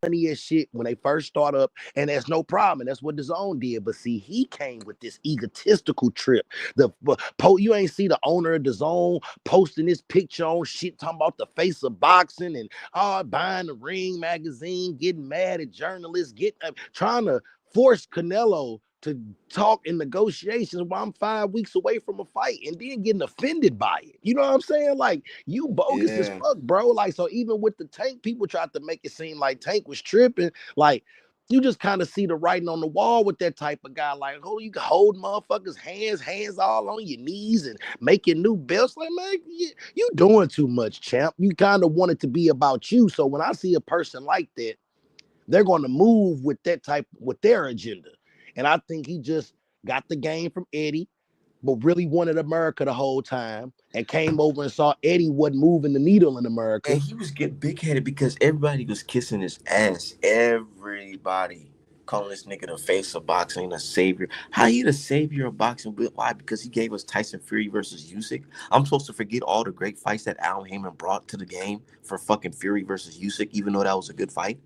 money as shit when they first start up, and that's no problem. And that's what the zone did. But see, he came with this egotistical trip. You ain't see the owner of the zone posting this picture on shit, talking about the face of boxing and buying the Ring magazine, getting mad at journalists, trying to force Canelo to talk in negotiations while I'm 5 weeks away from a fight and then getting offended by it. You know what I'm saying? Like, you bogus as Yeah, fuck, bro. Like, so even with the Tank, people tried to make it seem like Tank was tripping. Like, you just kind of see the writing on the wall with that type of guy. Like, oh, you can hold motherfuckers' hands all on your knees and making new belts. Like, man, you doing too much, champ. You kind of want it to be about you. So when I see a person like that, they're going to move with with their agenda. And I think he just got the game from Eddie, but really wanted America the whole time and came over and saw Eddie wasn't moving the needle in and America. he was getting big headed because everybody was kissing his ass. Everybody calling this nigga the face of boxing, the savior. How he the savior of boxing? Why? Because he gave us Tyson Fury versus Usyk. I'm supposed to forget all the great fights that Al Heyman brought to the game for fucking Fury versus Usyk, even though that was a good fight.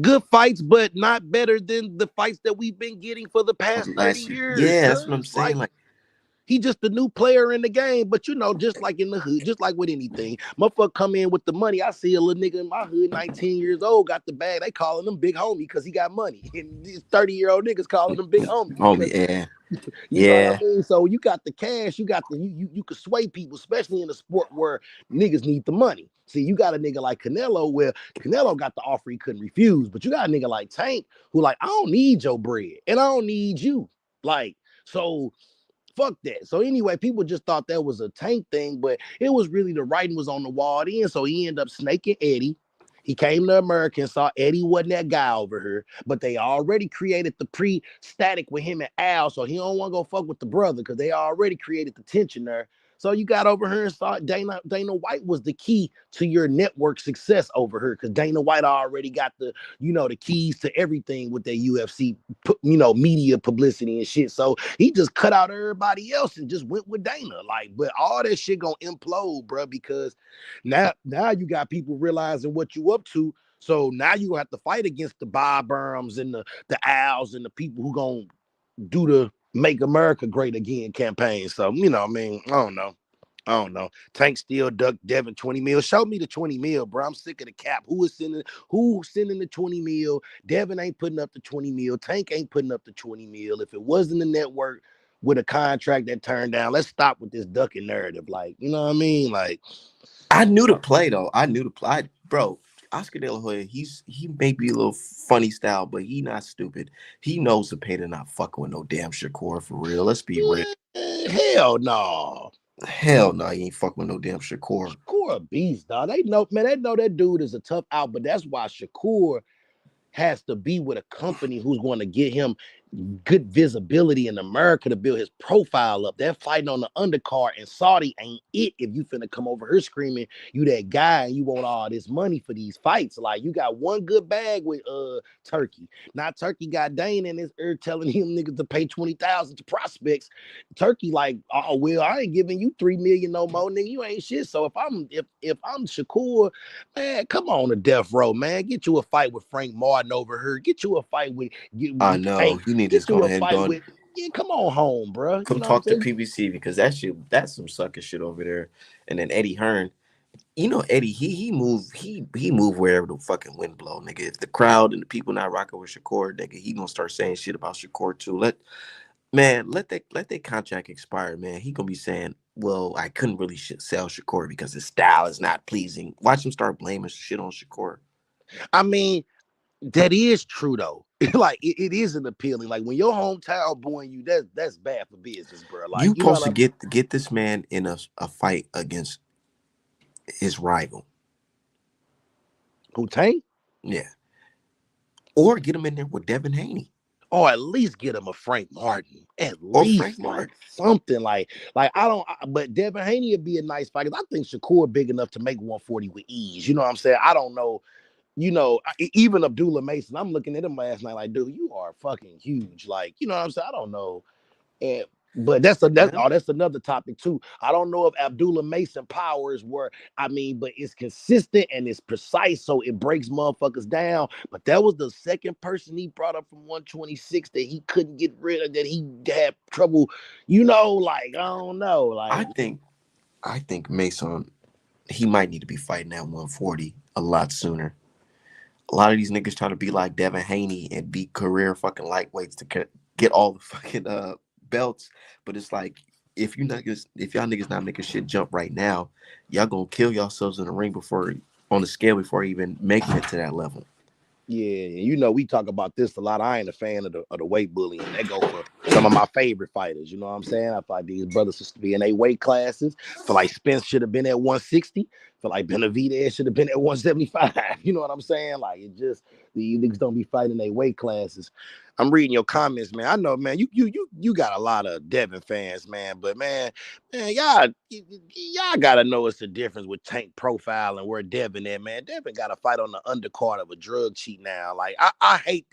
Good fights, but not better than the fights that we've been getting for the past 30 Last year, years, yeah, that's what I'm cuz. saying. Like, Like He just a new player in the game, but you know, just like in the hood, just like with anything, motherfucker come in with the money. I see a little nigga in my hood, 19 years old, got the bag. They calling him Big Homie because he got money, and these 30-year-old niggas calling him Big Homie Oh because yeah, you know what I yeah. mean. So you got the cash, you got the you can sway people, especially in a sport where niggas need the money. See, you got a nigga like Canelo where Canelo got the offer he couldn't refuse, but you got a nigga like Tank who like I don't need your bread and I don't need you, like so. Fuck that. So anyway, people just thought that was a Tank thing, but it was really the writing was on the wall then. So he ended up snaking Eddie. He came to America and saw Eddie wasn't that guy over here, but they already created the pre-static with him and Al, so he don't want to go fuck with the brother because they already created the tension there. So you got over here and saw Dana White was the key to your network success over here because Dana White already got the the keys to everything with their UFC media publicity and shit. So he just cut out everybody else and just went with Dana. Like, but all that shit gonna implode, bro, because now you got people realizing what you up to. So now you gonna have to fight against the Bob Burns and the Owls and the people who gonna do the Make America Great Again campaign. So, I mean, I don't know. I don't know. Tank still ducked Devin 20 mil. Show me the 20 mil, bro. I'm sick of the cap. Who's sending the 20 mil? Devin ain't putting up the 20 mil. Tank ain't putting up the 20 mil. If it wasn't the network with a contract that turned down, let's stop with this ducking narrative. Like, you know what I mean? Like, I knew the play though. I knew the play, bro. Oscar De La Hoya, he may be a little funny style, but he not stupid. He knows the pay to not fucking with no damn Shakur for real. Let's be real. hell no. Hell no, he ain't fucking with no damn Shakur. Shakur a beast, dog. They know, man, they know that dude is a tough out, but that's why Shakur has to be with a company who's going to get him good visibility in America to build his profile up. They're fighting on the undercard, and Saudi ain't it if you finna come over here screaming you that guy and you want all this money for these fights. Like, you got one good bag with Turkey. Now Turkey got Dane in his ear telling him niggas to pay 20,000 to prospects. Turkey like, oh well, I ain't giving you 3 million no more, nigga. You ain't shit. So if I'm Shakur, man, come on to death row, man. Get you a fight with Frank Martin over here. Get you a fight with I know. Tank. You need to Get just go you a ahead and fight go. with, yeah, come on home, bro. You Come know what I'm talk to saying? PBC because that shit, that's some sucker shit over there. And then Eddie Hearn, Eddie, he moved wherever the fucking wind blow, nigga. If the crowd and the people not rocking with Shakur, nigga, he gonna start saying shit about Shakur too. Let that contract expire, man. He gonna be saying, well, I couldn't really sell Shakur because his style is not pleasing. Watch him start blaming shit on Shakur. I mean, that is true though. Like it isn't appealing. Like when your hometown booing you, that's bad for business, bro. You Like, you know supposed what to I'm get this man in a fight against his rival. who Tank? Yeah. Or get him in there with Devin Haney. Or at least get him a Frank Martin. At Or Frank least like Martin. something like I don't but Devin Haney would be a nice fight because I think Shakur big enough to make 140 with ease. You know what I'm saying? I don't know. Even Abdullah Mason, I'm looking at him last night like, dude, you are fucking huge. Like, you know what I'm saying? I don't know. And but Man. that's another topic too. I don't know if Abdullah Mason powers were, but it's consistent and it's precise, so it breaks motherfuckers down. But that was the second person he brought up from 126 that he couldn't get rid of, that he had trouble, like I don't know. I Like, think I think Mason, he might need to be fighting at 140 a lot sooner. A lot of these niggas trying to be like Devin Haney and be career fucking lightweights to get all the fucking belts, but it's like if y'all niggas not making shit jump right now, y'all gonna kill yourselves in the ring before on the scale before even making it to that level. yeah, we talk about this a lot. I ain't a fan of the weight bullying. They go for some of my favorite fighters. You know what I'm saying? I fight these brothers to be in their weight classes. Feel like Spence should have been at 160. Feel like Benavidez should have been at 175. You know what I'm saying? Like, it just these niggas don't be fighting their weight classes. I'm reading your comments, man. I know, man. You got a lot of Devin fans, man. But man, y'all gotta know it's the difference with Tank profile and where Devin at, man. Devin got to fight on the undercard of a drug cheat now. Like, I hate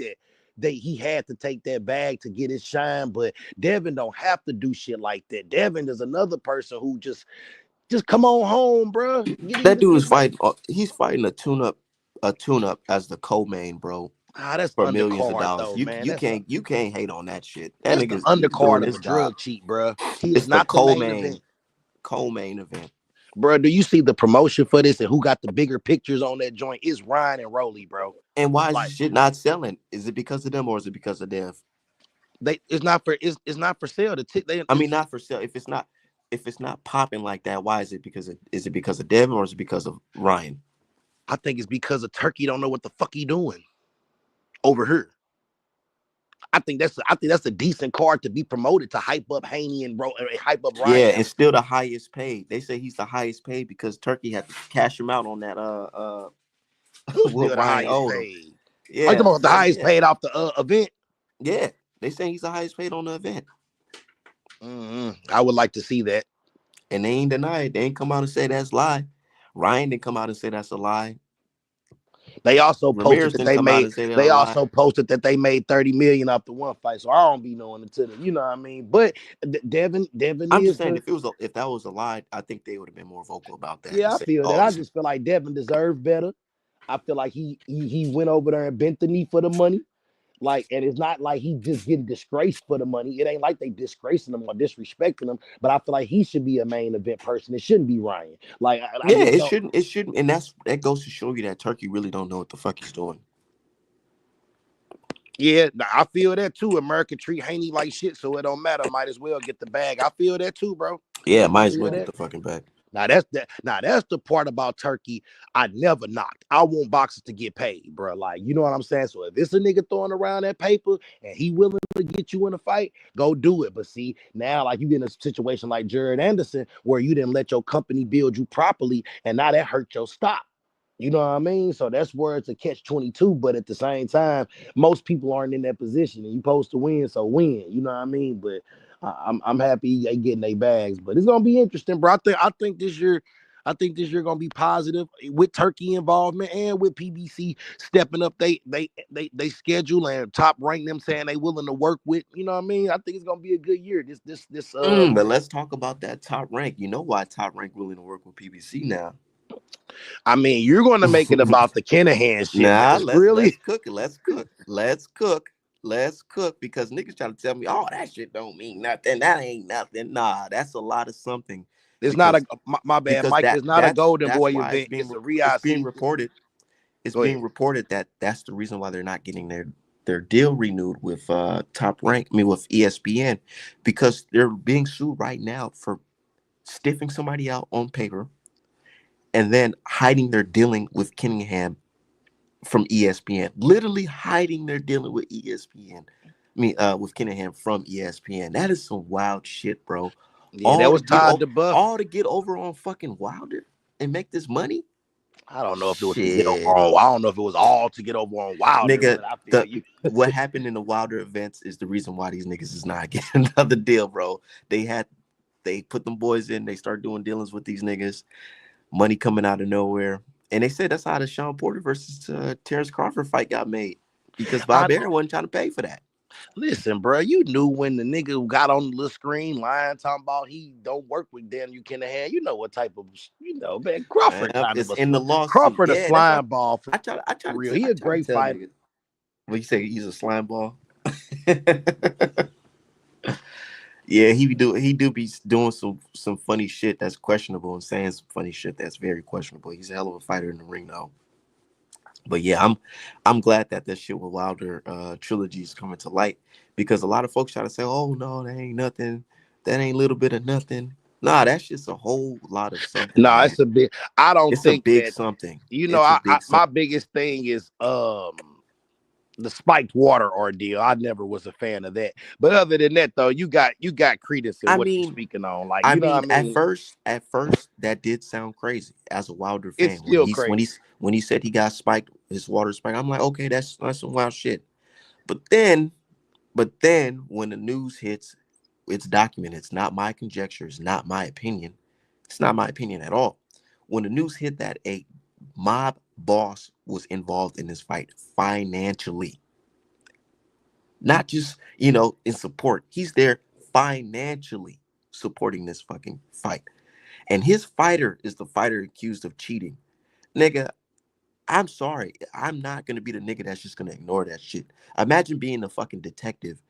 that he had to take that bag to get his shine, but Devin don't have to do shit like that. Devin is another person who just come on home, bro. That dude is fighting. He's fighting a tune up as the co-main, bro. That's for millions of undercard dollars. though, man. You can't hate on that shit. That That's the nigga's he's doing undercard of his a job. drug cheat, bro. He is It's the not the main event. co-main event. Bro, do you see the promotion for this and who got the bigger pictures on that joint? It's Ryan and Rolly, bro. And why is this Like shit not selling? Is it because of them or is it because of Dev? it's not for sale. I mean, not for sale. If it's not popping like that, why is it? Is it because of Devin or is it because of Ryan? I think it's because of Turkey don't know what the fuck he doing over here. I think that's a decent card to be promoted to hype up Haney and hype up Yeah, Ryan. and still the highest paid. They say he's the highest paid because Turkey had to cash him out on that Who's what still the Ryan highest owed him. paid? Are you talking Yeah, about the so highest yeah. paid off the event? Yeah. They say he's the highest paid on the event. I would like to see that. And they ain't denied. They ain't come out and say that's a lie. Ryan didn't come out and say that's a lie. They also posted Ramirez that didn't come out and say that's a lie. 30 million off the one fight. So I don't be knowing it to them. You know what I mean? But Devin I'm just is saying the if that was a lie, I think they would have been more vocal about that and yeah, I say, feel that. oh, I this just feel like Devin deserved better. I feel like he went over there and bent the knee for the money. Like, and it's not like he just getting disgraced for the money. It ain't like they disgracing him or disrespecting him. But I feel like he should be a main event person. It shouldn't be Ryan. Like, I yeah, just don't. it shouldn't, and that goes to show you that Turkey really don't know what the fuck he's doing. Yeah, I feel that too. America treat Haney like shit, so it don't matter. Might as well get the bag. I feel that too, bro. Yeah, I might as well feel get that. the fucking back. Now that's that. Now that's the part about Turkey I never knocked. I want boxers to get paid, bro. Like you know what I'm saying. So if it's a nigga throwing around that paper and he willing to get you in a fight, go do it. But see now, like you get in a situation like Jared Anderson where you didn't let your company build you properly, and now that hurt your stock. You know what I mean? So that's where it's a catch 22. But at the same time, most people aren't in that position, and you supposed to win, so win. You know what I mean? But I'm happy they getting their bags. But it's gonna be interesting, bro. I think this year gonna be positive with Turkey involvement and with PBC stepping up they schedule and top rank them saying they willing to work with. You know what I mean? I think it's gonna be a good year. But let's talk about that Top Rank. You know why Top Rank willing to work with PBC now? I mean, you're gonna make it about the Kinahan shit, but Nah, it's really let's cook it. Let's cook because niggas try to tell me, oh, that shit don't mean nothing. That ain't nothing. Nah, that's a lot of something. it's not a Because my bad, Mike. It's not a Golden that's Boy why event. It's a it's Riyadh being season. reported. It's Go ahead. being reported that that's the reason why they're not getting their deal renewed with Top Rank. I mean with ESPN, because they're being sued right now for stiffing somebody out on paper and then hiding their dealing with Kinningham from ESPN, literally hiding their dealing with ESPN. I mean, with Kinningham from ESPN. That is some wild shit, bro. Yeah, that was Todd DeBuff. All to get over on fucking Wilder and make this money. I don't know if it was to get over Shit, on. I don't know if it was all to get over on Wilder, nigga. but I feel The you. what happened in the Wilder events is the reason why these niggas is not getting another deal, bro. They put them boys in. They start doing dealings with these niggas. Money coming out of nowhere. And they said that's how the Sean Porter versus Terrence Crawford fight got made because I Bob Arum wasn't trying to pay for that. listen, bro. You knew when the nigga who got on the little screen lying, talking about he don't work with Daniel Kinahan. You know what type of man Crawford kind of It's in the lawsuit. Crawford a Yeah, that's why slime ball for real. He I a try to great tell fighter. niggas. What you say? He's a slime ball. Yeah, he do be doing some funny shit that's questionable and saying some funny shit that's very questionable. He's a hell of a fighter in the ring though. But yeah, I'm glad that this shit with Wilder trilogy is coming to light because a lot of folks try to say, "Oh no, that ain't nothing. That ain't a little bit of nothing." Nah, that's just a whole lot of something, No, man. it's a big. I don't It's a think big that. something. You know, It's a big something. my biggest thing is the spiked water ordeal. I never was a fan of that. But other than that, though, you got credence in I what you're mean, speaking on. Like you know what I mean? at first, that did sound crazy as a Wilder It's fan still crazy. when he said he got spiked, his water spiked. I'm like, okay, that's some wild shit. But then, when the news hits, it's documented. It's not my conjecture. It's not my opinion. It's not my opinion at all. When the news hit that a mob boss was involved in this fight financially, not just in support. He's there financially supporting this fucking fight. And his fighter is the fighter accused of cheating. Nigga, I'm sorry. I'm not gonna be the nigga that's just gonna ignore that shit. Imagine being a fucking detective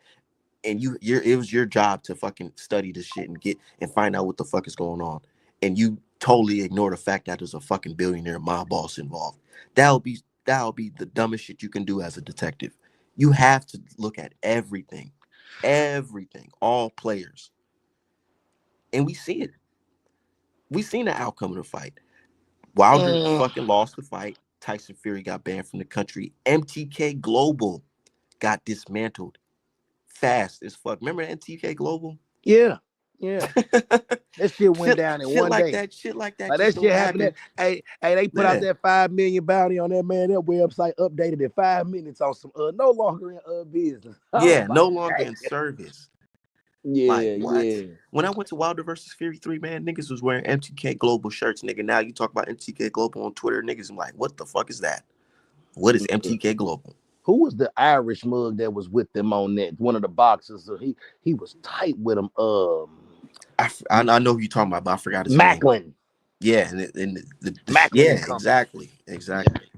and it was your job to fucking study this shit and get and find out what the fuck is going on. And you totally ignore the fact that there's a fucking billionaire mob boss involved. That'll be the dumbest shit you can do as a detective. You have to look at everything. Everything. All players. And we see it. We seen the outcome of the fight. Wilder fucking lost the fight. Tyson Fury got banned from the country. MTK Global got dismantled fast as fuck. Remember MTK Global? Yeah. That shit went down in one day. Shit like that. Like just that shit don't happened. Hey, they put out that $5 million bounty on that man. That website updated in 5 minutes on some no longer in business. Yeah, no longer in service. Yeah, like what? Yeah. When I went to Wilder versus Fury 3, man, niggas was wearing MTK Global shirts, nigga. Now you talk about MTK Global on Twitter, niggas. I'm like, what the fuck is that? What is MTK Global? Who was the Irish mug that was with them on that? One of the boxers. He was tight with him. I know who you're talking about, but I forgot his Macklin. name. Yeah, and Macklin. Yeah, exactly.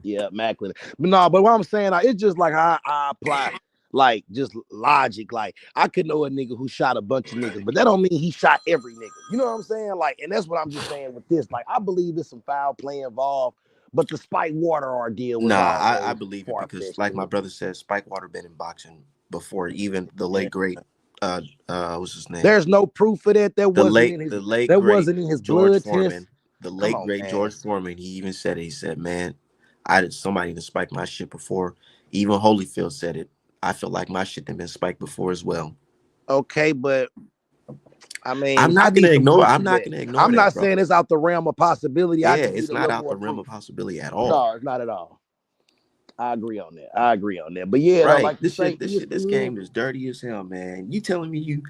Yeah, Macklin. But what I'm saying, it's just like I apply like just logic. Like I could know a nigga who shot a bunch of niggas, but that don't mean he shot every nigga. You know what I'm saying? Like, and that's what I'm just saying with this. Like, I believe there's some foul play involved, but the Spike Water ordeal was I believe it because, like my brother said, Spike Water been in boxing before, even the late great what's his name? There's no proof of that. That wasn't in his George blood Foreman. test. The late great George Foreman. He even said it. He said, "Man, somebody to spike my shit before." Even Holyfield said it. I feel like my shit done been spiked before as well. Okay, but I mean, I'm not gonna ignore. I'm not saying it's out the realm of possibility. Yeah, it's not out the realm of possibility at all. No, it's not at all. I agree on that. But yeah, right. Like this game is dirty as hell, man. You telling me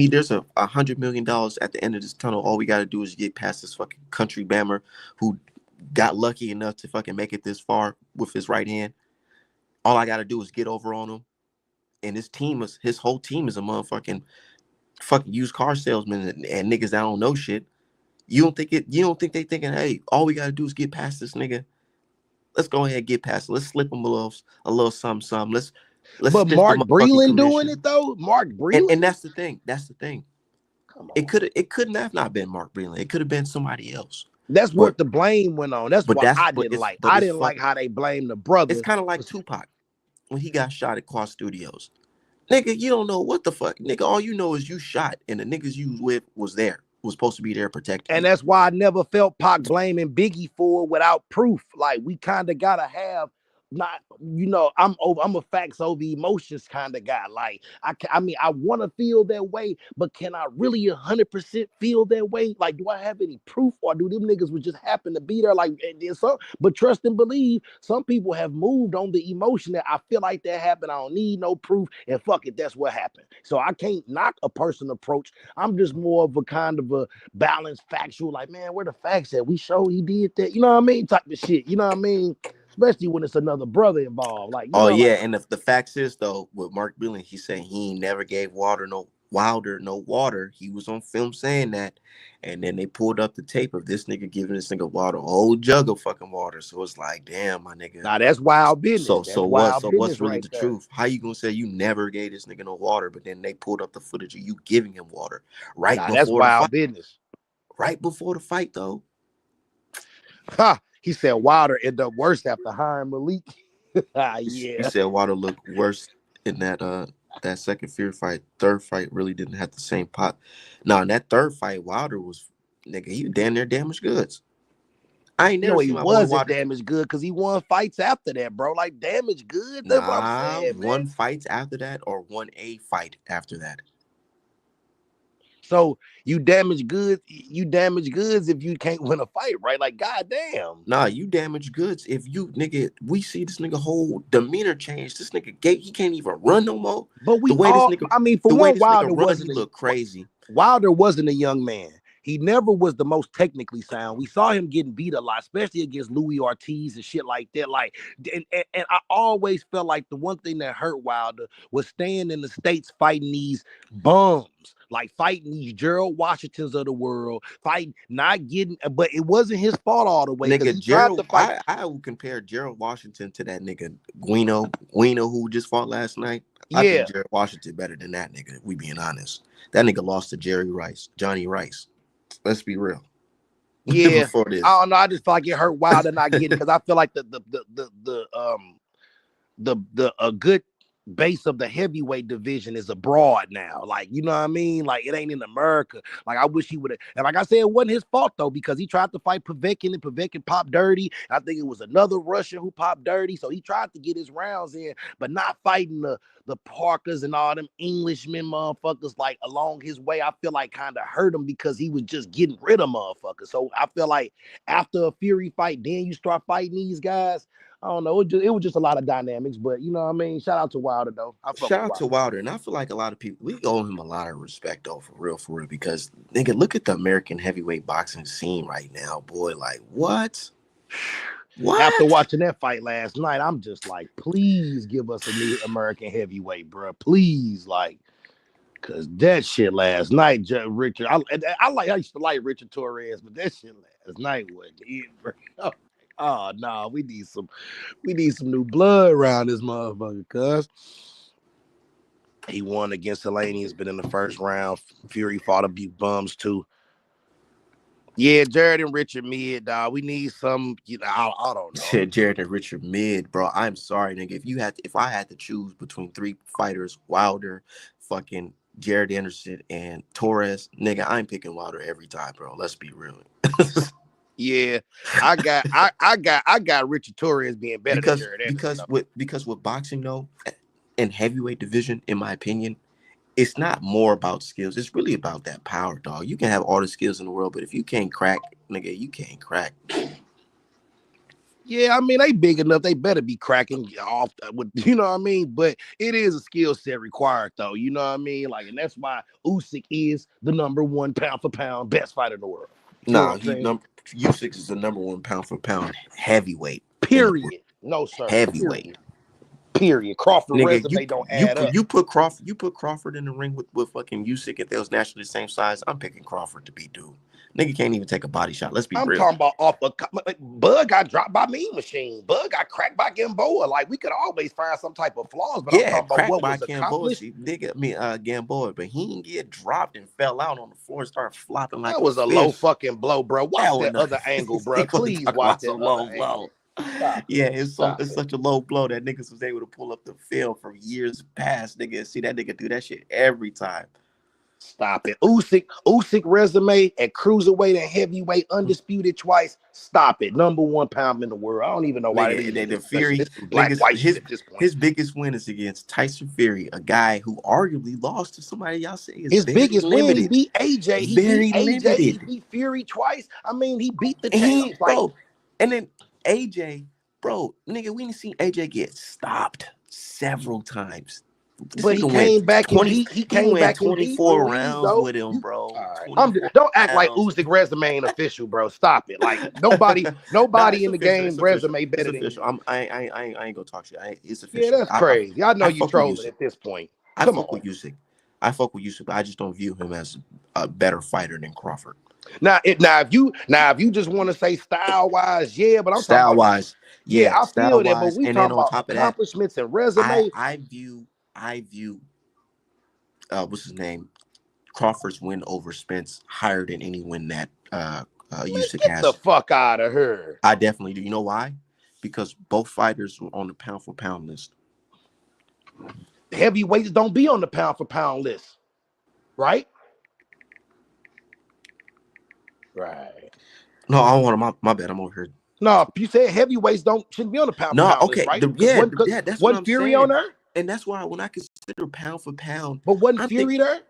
there's $100 million at the end of this tunnel? All we got to do is get past this fucking country bammer who got lucky enough to fucking make it this far with his right hand. All I got to do is get over on him, and his whole team is a motherfucking fucking used car salesman and niggas that don't know shit. You don't think they thinking, hey, all we got to do is get past this nigga. Let's go ahead and get past it. Let's slip him a little something. Let's. But Mark Breland doing it though. Mark Breland, and that's the thing. Come on. It couldn't have not been Mark Breland. It could have been somebody else. That's what the blame went on. That's what I didn't like. I didn't like how they blamed the brother. It's kind of like Tupac when he got shot at Quad Studios. Nigga, you don't know what the fuck. Nigga, all you know is you shot and the niggas you was with was supposed to be there protecting. And that's why I never felt Pac blaming Biggie for it without proof. Like, we kind of gotta have I'm a facts over emotions kind of guy. Like, I mean, I want to feel that way, but can I really 100% feel that way? Like, do I have any proof, or do them niggas would just happen to be there? Like, but trust and believe, some people have moved on the emotion that I feel like that happened. I don't need no proof, and fuck it, that's what happened. So I can't knock a person approach. I'm just more of a kind of a balanced, factual, like, man, where the facts at? We show he did that, you know what I mean? Type of shit, you know what I mean? Especially when it's another brother involved. Like, and the facts is though, with Mark Breland, he said he never gave Wilder no water. He was on film saying that, and then they pulled up the tape of this nigga giving this nigga Wilder a whole jug of fucking water. So it's like, damn, my nigga. Now that's wild business. So what's really the truth? How you gonna say you never gave this nigga no water, but then they pulled up the footage of you giving him water before that's wild business. Right before the fight, though. Ha. He said Wilder ended up worse after hiring Malik. Yeah. He said Wilder looked worse in that second Fury fight. Third fight really didn't have the same pop. Now in that third fight, Wilder was he was damn near damaged goods. I ain't never seen he wasn't damaged good because he won fights after that, bro. Like, damaged good. That's what I'm saying, man. Won fights after that or won a fight after that. So you damage goods if you can't win a fight, right? Like, goddamn. Nah, you damage goods if we see this nigga whole demeanor change. This nigga he can't even run no more. But Wilder wasn't look crazy. Wilder wasn't a young man. he never was the most technically sound. We saw him getting beat a lot, especially against Louis Ortiz and shit like that. Like, and I always felt like the one thing that hurt Wilder was staying in the States fighting these bums, like fighting these Gerald Washingtons of the world, fighting, not getting, but it wasn't his fault all the way because Nigga, he tried to fight. I would compare Gerald Washington to that nigga Guino who just fought last night. I Yeah, think Gerald Washington better than that nigga, if we being honest. That nigga lost to Johnny Rice. Let's be real. yeah. Before this. I don't know. I just feel like it hurt Wilder not getting, because I feel like the a good base of the heavyweight division is abroad now. Like, you know what I mean? Like, it ain't in America. Like, I wish he would have. And like I said, it wasn't his fault though, because he tried to fight Povetkin and Povetkin popped dirty. I think it was another Russian who popped dirty. So he tried to get his rounds in, but not fighting the Parkers and all them Englishmen motherfuckers like along his way. I feel like kind of hurt him because he was just getting rid of motherfuckers. So I feel like after a Fury fight, then you start fighting these guys. I don't know. It was just a lot of dynamics, but you know what I mean? Shout out to Wilder, though. Shout out to Wilder. And I feel like a lot of people, we owe him a lot of respect, though, for real, because, nigga, look at the American heavyweight boxing scene right now, boy. Like, what? After watching that fight last night, I'm just like, please give us a new American heavyweight, bro. Please, like, because that shit last night, Richard, I used to like Richard Torres, but that shit last night wasn't it, bro. Oh no, we need some new blood around this motherfucker, cuz he won against Haney. Has been in the first round. Fury fought a few bums too. Yeah, Jared and Richard mid, dog. We need some, you know, I don't know. Shit, Jared and Richard mid, bro. I'm sorry, nigga. If I had to choose between three fighters, Wilder, fucking Jared Anderson, and Torres, nigga, I'm picking Wilder every time, bro. Let's be real. Yeah, I got Richard Torres being better than Jared Anderson. Because with boxing though, in heavyweight division, in my opinion, it's not more about skills. It's really about that power, dog. You can have all the skills in the world, but if you can't crack, nigga, you can't crack. Yeah, I mean, they big enough. They better be cracking off with, you know what I mean? But it is a skill set required, though. You know what I mean? Like, and that's why Usyk is the #1 pound for pound best fighter in the world. Nah, Usyk is the #1 pound for pound heavyweight. Period. No, sir. Heavyweight. Period. Crawford nigga, resume don't add up. You put Crawford in the ring with fucking Usyk. If they was naturally the same size, I'm picking Crawford to beat dude. Nigga can't even take a body shot. Let's be real. I'm talking about off a Bud got dropped by Mean Machine. Bud got cracked by Gamboa. Like, we could always find some type of flaws, but yeah, I'm talking about what was accomplished. Gamboa, but he didn't get dropped and fell out on the floor and started flopping like that was a fish. Low fucking blow, bro. Watch that other angle, bro. Please watch that low blow. Yeah, it's such a low blow that niggas was able to pull up the film from years past, nigga. See that nigga do that shit every time. Stop it. Usyk resume at cruiserweight and heavyweight, undisputed twice. Stop it. #1 pound in the world. I don't even know why the Fury. His biggest win is against Tyson Fury, a guy who arguably lost to somebody y'all say is his biggest win. He beat AJ. He beat Fury twice. I mean, he beat the champ, bro. And then AJ, bro, nigga, we didn't see AJ get stopped several times. But he came back 24 rounds with him, bro. Right. Don't act like Usyk resume ain't official, bro. Stop it. Like nobody in the game resume better than you. I ain't gonna talk shit. It's official. Yeah, that's crazy. I know you trolling at this point. I fuck with Usyk, but I just don't view him as a better fighter than Crawford. Now if you just want to say style wise, yeah, but I'm style wise, yeah, I feel that. But we talking about accomplishments and resume. I view what's his name? Crawford's win over Spence higher than any win that Usyk has. Get the fuck out of her. I definitely do. You know why? Because both fighters were on the pound for pound list. Heavyweights don't be on the pound for pound list, right? Right. No, I don't want my bad. I'm over here. No, you said heavyweights shouldn't be on the pound for pound list, right? That's what I'm Fury saying. on there. And that's why when I consider pound for pound, but wasn't Fury there?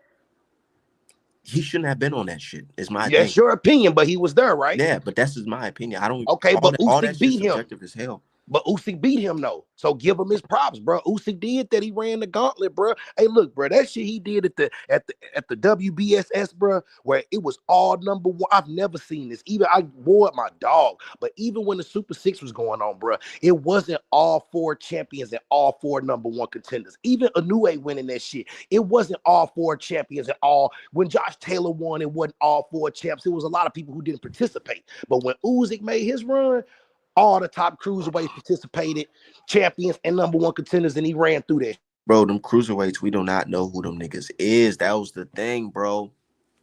He shouldn't have been on that shit. Is my that's your opinion, but he was there, right? Yeah, but that's just my opinion. I don't. Okay, but all Usyk beat him. As hell. But Usyk beat him though, so give him his props, bro. Usyk did that. He ran the gauntlet, bro. Hey, look, bro, that shit he did at the WBSS, bro, where it was all number one. I've never seen this. Even I wore my dog, but even when the Super Six was going on, bro, it wasn't all four champions and all four number one contenders. Even Inoue winning that shit, it wasn't all four champions and all. When Josh Taylor won, it wasn't all four champs. It was a lot of people who didn't participate. But when Usyk made his run, all the top cruiserweights participated, champions and number one contenders, and he ran through that. Bro, them cruiserweights, we do not know who them niggas is. That was the thing, bro.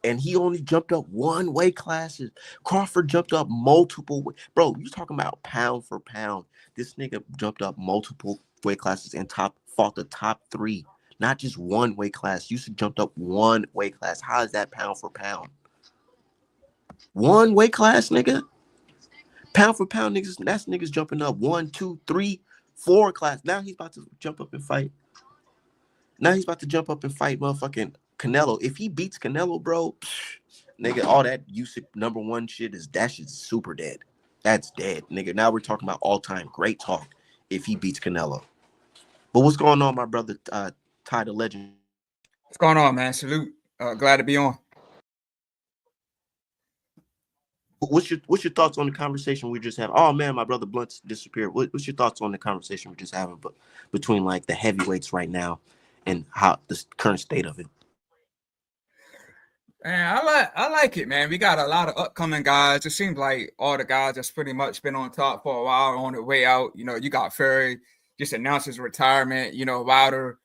And he only jumped up one weight classes. Crawford jumped up multiple. Bro, you talking about pound for pound. This nigga jumped up multiple weight classes and fought the top three. Not just one weight class. You jumped up one weight class. How is that pound for pound? One weight class, nigga? Pound for pound, niggas, that's niggas jumping up 1, 2, 3, 4 class. Now he's about to jump up and fight. Motherfucking Canelo. If he beats Canelo, bro, nigga, all that Usyk number one shit that shit's super dead. That's dead, nigga. Now we're talking about all-time great talk if he beats Canelo. But what's going on, my brother, Ty the Legend? What's going on, man? Salute. Glad to be on. What's your thoughts on the conversation we just had? Oh man, my brother Blunt's disappeared. What's your thoughts on the conversation we're just having, but between like the heavyweights right now and how the current state of it? Man, I like it, man. We got a lot of upcoming guys. It seems like all the guys that's pretty much been on top for a while on their way out. You know, you got Fury just announced his retirement. You know, Wilder,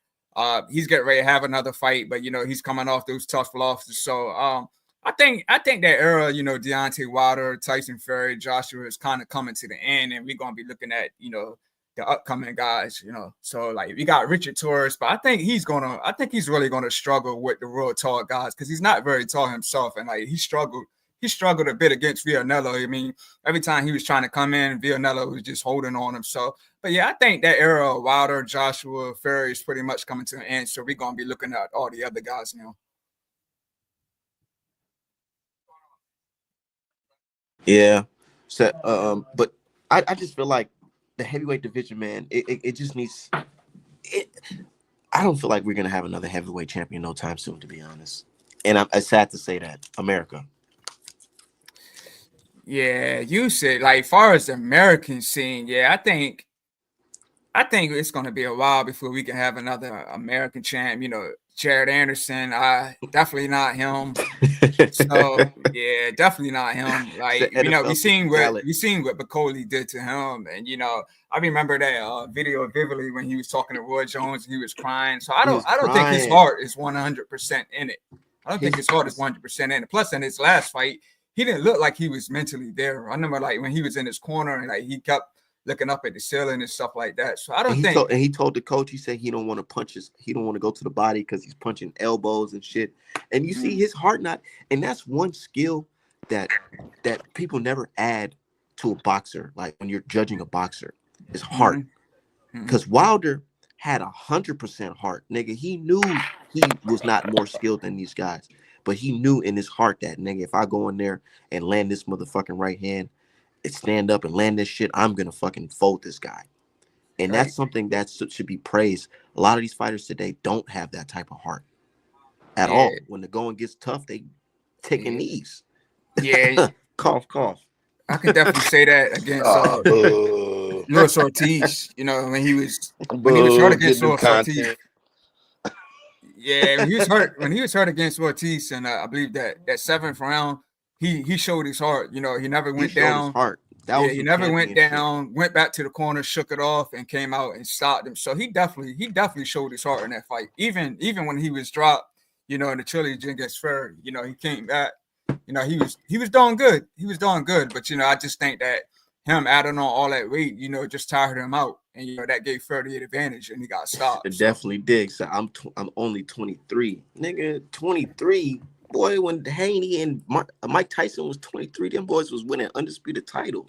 he's getting ready to have another fight, but you know he's coming off those tough losses. So I think that era, you know, Deontay Wilder, Tyson Fury, Joshua is kind of coming to the end, and we're gonna be looking at, you know, the upcoming guys, you know. So like we got Richard Torres, but I think he's really gonna struggle with the real tall guys because he's not very tall himself, and like he struggled a bit against Villanello. I mean, every time he was trying to come in, Villanello was just holding on him. So, but yeah, I think that era of Wilder, Joshua, Fury is pretty much coming to an end. So we're gonna be looking at all the other guys now. Yeah. So, but I just feel like the heavyweight division, man, it just needs it. I don't feel like we're gonna have another heavyweight champion no time soon, to be honest. And I'm sad to say that. America. Yeah, you said like far as the American scene, yeah, I think it's gonna be a while before we can have another American champ. You know, Jared Anderson, definitely not him. So yeah, definitely not him. Like you know, we seen what Bacoli did to him, and you know, I remember that video vividly when he was talking to Roy Jones and he was crying. So I don't think his heart is 100% in it. I don't think his heart is 100% in it. Plus, in his last fight, he didn't look like he was mentally there. I remember like when he was in his corner and like he kept looking up at the ceiling and stuff like that. So I don't think. And he told the coach, he said he don't want to punch he don't want to go to the body because he's punching elbows and shit. And you see his heart not, and that's one skill that people never add to a boxer. Like when you're judging a boxer, his heart. Because Wilder had 100% heart, nigga. He knew he was not more skilled than these guys, but he knew in his heart that, nigga, if I go in there and land this motherfucking right hand, stand up and land this shit, I'm gonna fucking fold this guy. And that's something that should be praised. A lot of these fighters today don't have that type of heart at all. When the going gets tough, they taking knees. Yeah. Cough. I can definitely say that against Luis Ortiz. You know, when he was hurt against Luis Ortiz. Yeah, when he was hurt against Ortiz, and I believe that 7th round, he showed his heart. You know, he never went down. He never went down. Went back to the corner, shook it off, and came out and stopped him. So he definitely showed his heart in that fight. Even when he was dropped, you know, in the trilogy against Fury, you know, he came back. You know, he was doing good. He was doing good. But you know, I just think that him adding on all that weight, you know, just tired him out, and you know that gave Fury an advantage, and he got stopped. It definitely did. So I'm only 23, nigga. 23. Boy, when Haney and Mike Tyson was 23, them boys was winning undisputed titles.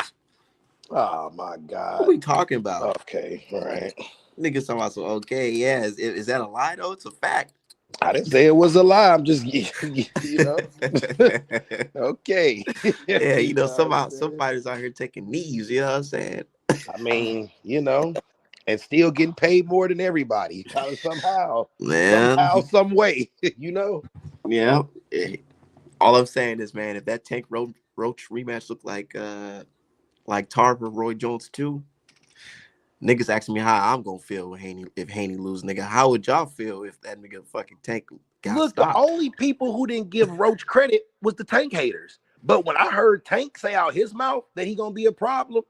Oh my God! What are we talking about? Okay, all right. Niggas talking about okay, yeah. Is that a lie though? It's a fact. I didn't say it was a lie. I'm just, you know. Okay. Yeah, you know, some fighters out here taking knees. You know what I'm saying? I mean, and still getting paid more than everybody, kind of Man, some way, yeah. All I'm saying is, man, if that Tank Roach rematch looked like Tarver Roy Jones too, niggas asking me how I'm gonna feel if Haney lose, nigga. How would y'all feel if that nigga fucking Tank got Look, the stopped? only people who didn't give Roach credit was the Tank haters. But when I heard Tank say out his mouth that he gonna be a problem,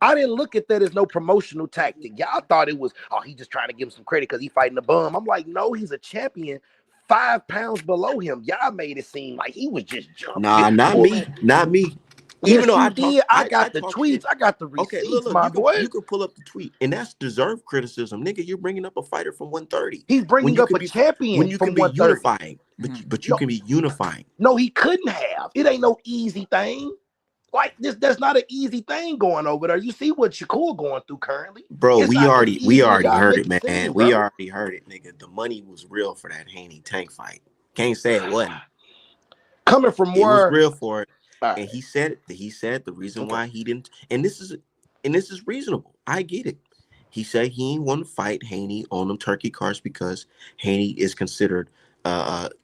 I didn't look at that as no promotional tactic. Y'all thought it was, oh, he just trying to give him some credit because he fighting a bum. I'm like, no, he's a champion 5 pounds below him. Y'all made it seem like he was just jumping. Nah, not me. Not me. Even though I did, I got the tweets, shit. I got the receipts, okay, look, my boy. You can pull up the tweet, and that's deserved criticism, nigga. You're bringing up a fighter from 130. He's bringing up a champion when you from can be 130. unifying, but you can be unifying. No, he couldn't have. It ain't no easy thing. Like this, that's not an easy thing going over there. You see what Shakur going through currently, bro. We already heard it, man. We bro. already heard it, nigga. The money was real for that Haney Tank fight. Can't say it wasn't. Coming from where it was real for it, right. And he said the reason why he didn't, and this is reasonable. I get it. He said he didn't want to fight Haney on them turkey cards because Haney is considered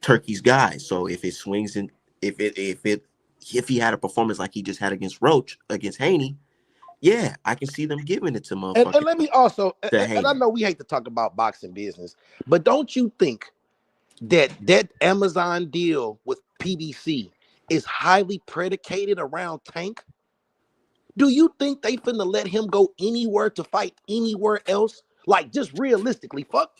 Turkey's guy. So if it swings in, if he had a performance like he just had against Haney, yeah, I can see them giving it to motherfuckers. And let me also, and I know we hate to talk about boxing business, but don't you think that Amazon deal with PBC is highly predicated around Tank? Do you think they finna let him go anywhere to fight anywhere else? Like, just realistically, fuck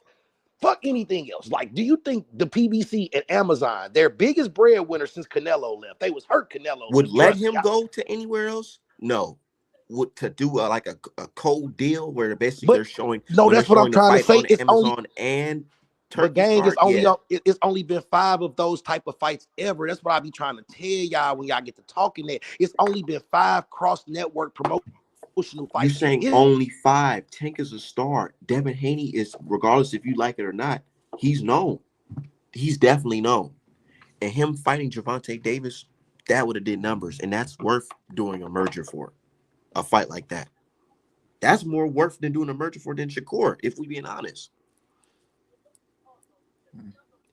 anything else. Like, do you think the PBC and Amazon, their biggest breadwinner since Canelo left, they was hurt Canelo, would let him go to anywhere else? No. Would to do a cold deal where basically they're showing that's what I'm trying to say. It's Amazon only, and but gang, it's only been 5 of those type of fights ever. That's what I be trying to tell y'all when y'all get to talking that. It's only been 5 cross network promotional fights. You saying only 5? Tank is a star. Devin Haney is, regardless if you like it or not, he's known. He's definitely known. And him fighting Gervonta Davis, that would have did numbers, and that's worth doing a merger for. A fight like that. That's more worth than doing a merger for than Shakur, if we being honest.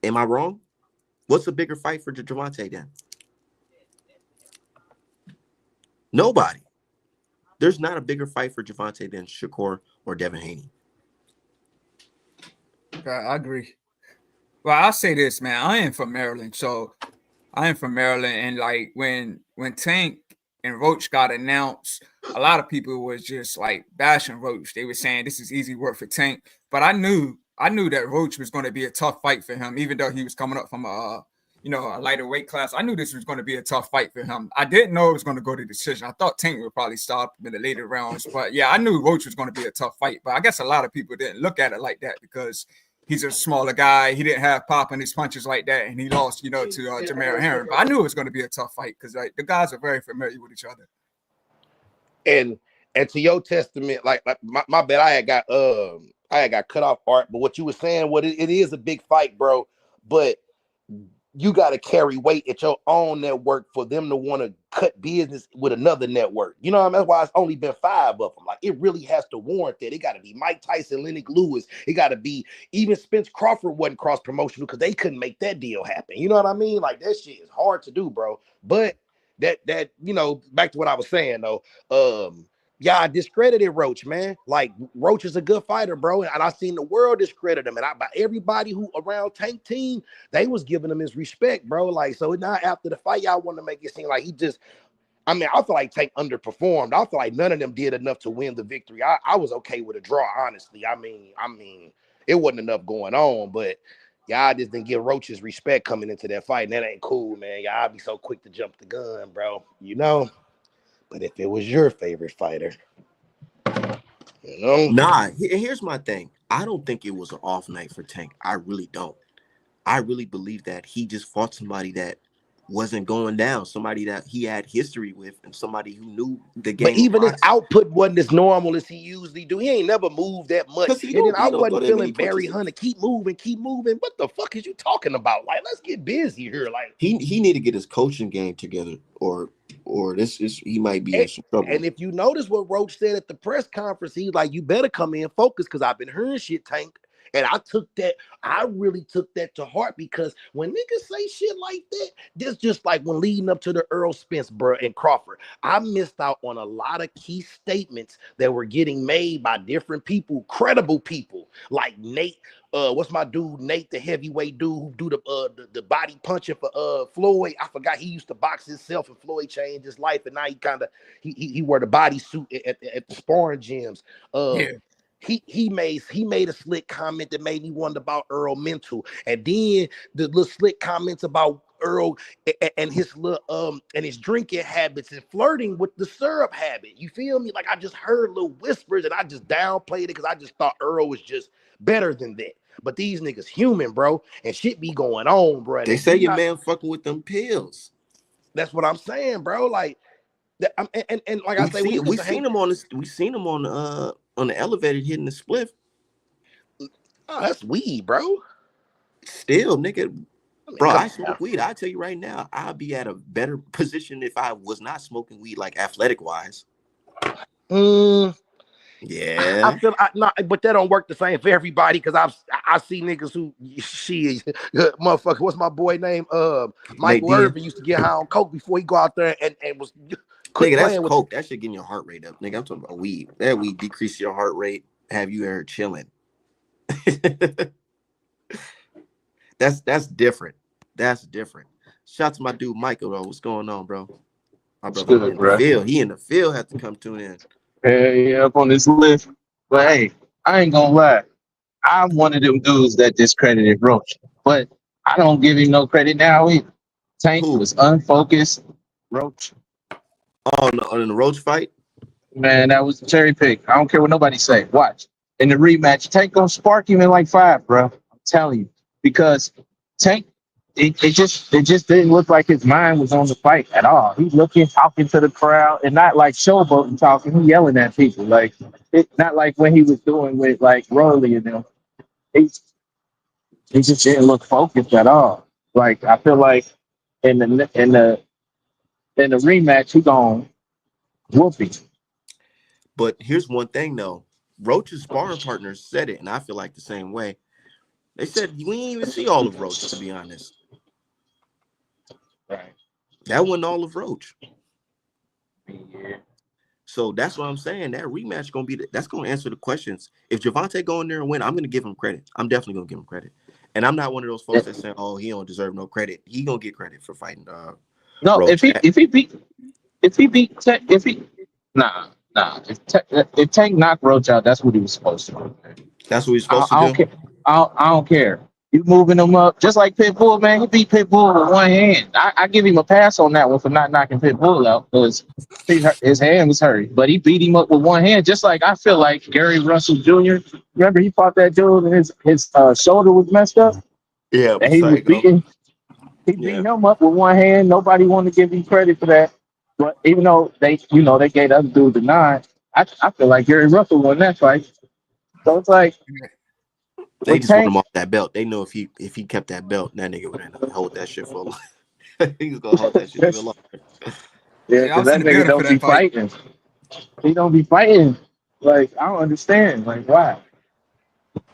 Am I wrong? What's a bigger fight for Gervonta then? Nobody. There's not a bigger fight for Gervonta than Shakur or Devin Haney. I agree. Well, I'll say this, man. I am from Maryland, and like when Tank and Roach got announced, a lot of people was just like bashing Roach. They were saying this is easy work for Tank, but I knew that Roach was going to be a tough fight for him, even though he was coming up from a lighter weight class. I knew this was going to be a tough fight for him. I didn't know it was going to go to decision. I thought Tank would probably stop in the later rounds, but yeah, I knew Roach was going to be a tough fight. But I guess a lot of people didn't look at it like that because he's a smaller guy. He didn't have pop in his punches like that, and he lost, to Jamel Herring. But I knew it was going to be a tough fight because the guys are very familiar with each other. And to your testament, like my bad, I had got cut off, Art. But what you were saying, it is a big fight, bro. But you got to carry weight at your own network for them to want to cut business with another network. You know what I mean? That's why it's only been 5 of them. Like, it really has to warrant that. It got to be Mike Tyson, Lennox Lewis. It got to be, even Spence Crawford wasn't cross-promotional because they couldn't make that deal happen. You know what I mean? Like, that shit is hard to do, bro. But that back to what I was saying, though, yeah, I discredited Roach, man. Like, Roach is a good fighter, bro. And I seen the world discredit him. And everybody who around Tank team, they was giving him his respect, bro. Like, so now after the fight, y'all want to make it seem like he just, I feel like Tank underperformed. I feel like none of them did enough to win the victory. I was okay with a draw, honestly. I mean, it wasn't enough going on, but y'all just didn't give Roach his respect coming into that fight. And that ain't cool, man. Y'all be so quick to jump the gun, bro. But if it was your favorite fighter, Nah, here's my thing. I don't think it was an off night for Tank. I really don't. I really believe that he just fought somebody that wasn't going down. Somebody that he had history with, and somebody who knew the But game of even his boxing. output wasn't as normal as he usually do. He ain't never moved that much. Because And then I he don't throw wasn't that many feeling Barry punches. Hunter. Keep moving. What the fuck is you talking about? Like, let's get busy here. Like, He need to get his coaching game together, or this is he might be in some trouble. and if you notice what Roach said at the press conference, he's like, you better come in focused because I've been hearing shit, Tank. And I really took that to heart, because when niggas say shit like that, this just like when leading up to the Earl Spence, bro, and Crawford, I missed out on a lot of key statements that were getting made by different people, credible people, like Nate. What's my dude, Nate, the heavyweight dude who do the body punching for Floyd? I forgot he used to box himself, and Floyd changed his life, and now he wore the bodysuit at the sparring gyms. Yeah. He made a slick comment that made me wonder about Earl mental, and then the little slick comments about Earl and his little and his drinking habits and flirting with the syrup habit. You feel me? Like, I just heard little whispers and I just downplayed it because I just thought Earl was just better than that. But these niggas human, bro, and shit be going on, bro. They say your man fucking with them pills. That's what I'm saying, bro. Like that, and like I say, we seen him on the elevator hitting the spliff. Oh, that's weed, bro. Still, nigga, bro, I smoke weed. I tell you right now, I'll be at a better position if I was not smoking weed, like athletic wise. Yeah, I feel but that don't work the same for everybody, because I see niggas who motherfucker. What's my boy name? Michael Irvin used to get high on coke before he go out there and was. Nigga, that's coke. That shit getting your heart rate up, nigga. I'm talking about weed. That weed decrease your heart rate, have you ever chilling. That's different. That's different. Shout to my dude Michael though. What's going on, bro? My brother good, in the field. He in the field had to come tune in. Hey, up on this list. But hey, I ain't gonna lie. I'm one of them dudes that discredited Roach, but I don't give him no credit now either. Tank was unfocused. Roach. On the Roach fight? Man, that was the cherry pick. I don't care what nobody say. Watch. In the rematch, Tank gonna spark him in like 5, bro. I'm telling you. Because Tank, it just didn't look like his mind was on the fight at all. He's looking, talking to the crowd, and not like showboating talking. He yelling at people. Like, it's not like when he was doing with like Rolly and them. He just didn't look focused at all. Like, I feel like in the rematch, he gonna whoop him. But here's one thing though. Roach's sparring partners said it, and I feel like the same way. They said we didn't even see all of Roach, to be honest. Right. That wasn't all of Roach. Yeah. So that's what I'm saying. That rematch that's gonna answer the questions. If Javante go in there and win, I'm gonna give him credit. I'm definitely gonna give him credit. And I'm not one of those folks that say, "Oh, he don't deserve no credit." He gonna get credit for fighting. No, Roach. if If Tank knocked Roach out, that's what he was supposed to do. That's what he's supposed to do. I don't care. You moving him up just like Pitbull, man. He beat Pitbull with one hand. I give him a pass on that one for not knocking Pitbull out because his hand was hurt, but he beat him up with one hand. Just like I feel like Gary Russell Jr. Remember he fought that dude and his shoulder was messed up. Yeah, and he was beating. He beat him up with one hand. Nobody wanted to give him credit for that. But even though they gave the other dude the 9, I feel like Gary Russell won that fight. So it's like they just want him off that belt. They know if he kept that belt, that nigga would hold that shit for a long. He was gonna hold that shit for a long. Yeah, because that nigga don't be fighting. He don't be fighting. Like, I don't understand. Like, why?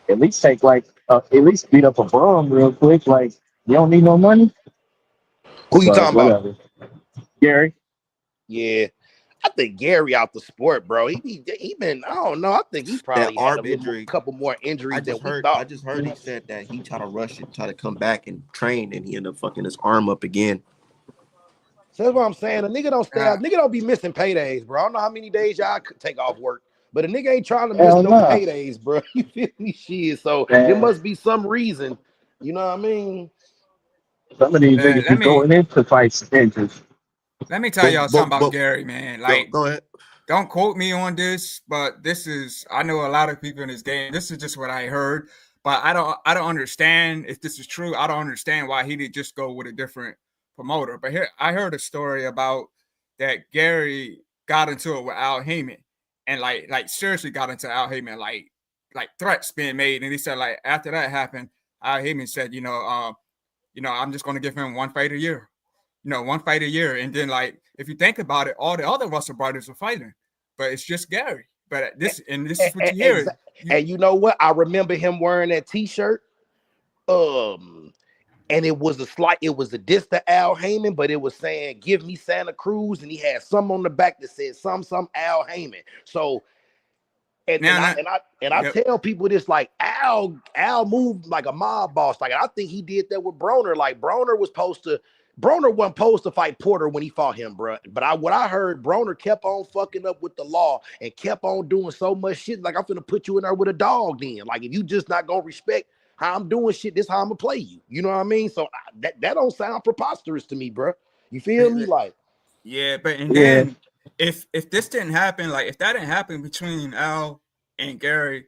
At least take at least beat up a bum real quick. Like, you don't need no money. Who you talking about? Gary. Yeah, I think Gary out the sport, bro. He been, I don't know. I think he probably had a couple more injuries than we thought. I just heard he said that he tried to rush it, try to come back and train, and he ended up fucking his arm up again. So that's what I'm saying. A nigga don't stay out. Nigga don't be missing paydays, bro. I don't know how many days y'all could take off work, but a nigga ain't trying to miss no paydays, bro. You feel me? Shit. So there must be some reason. You know what I mean? Some of these niggas be going into fights injuries. Let me tell y'all something about Gary, man. Like, go ahead. Don't quote me on this, but I know a lot of people in this game. This is just what I heard, but I don't understand if this is true. I don't understand why he didn't just go with a different promoter. But here, I heard a story about that Gary got into it with Al Heyman, and like seriously got into Al Heyman, like threats being made, and he said like after that happened, Al Heyman said, I'm just going to give him one fight a year, one fight a year, and then like if you think about it, all the other Russell brothers are fighting, but it's just Gary. But this is what you hear. And you know what? I remember him wearing that T-shirt. And it was a diss to Al Heyman, but it was saying, "Give me Santa Cruz," and he had some on the back that said some Al Heyman. So, I tell people this, like Al moved like a mob boss. Like I think he did that with Broner. Like Broner wasn't supposed to fight Porter when he fought him, bro. But what I heard, Broner kept on fucking up with the law and kept on doing so much shit. Like I'm finna put you in there with a dog. Then, like if you just not gonna respect how I'm doing shit, this how I'm gonna play you. You know what I mean? So that don't sound preposterous to me, bro. You feel me? Like, yeah, but then if this didn't happen, like if that didn't happen between Al and Gary,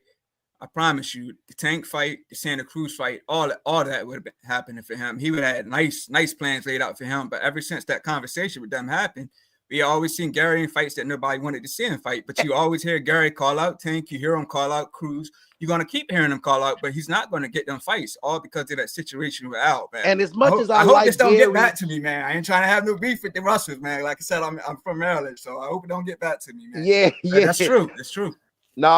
I promise you, the Tank fight, the Santa Cruz fight, all that would have been happening for him. He would have had nice plans laid out for him. But ever since that conversation with them happened, we always seen Gary in fights that nobody wanted to see him fight. But you always hear Gary call out Tank, you hear him call out Cruz. You're gonna keep hearing him call out, but he's not gonna get them fights, all because of that situation with Al, man. And as much as I hope like this don't Gary, get back to me, man. I ain't trying to have no beef with the Russells, man. Like I said, I'm from Maryland, so I hope it don't get back to me, man. Yeah. That's true. That's true. No,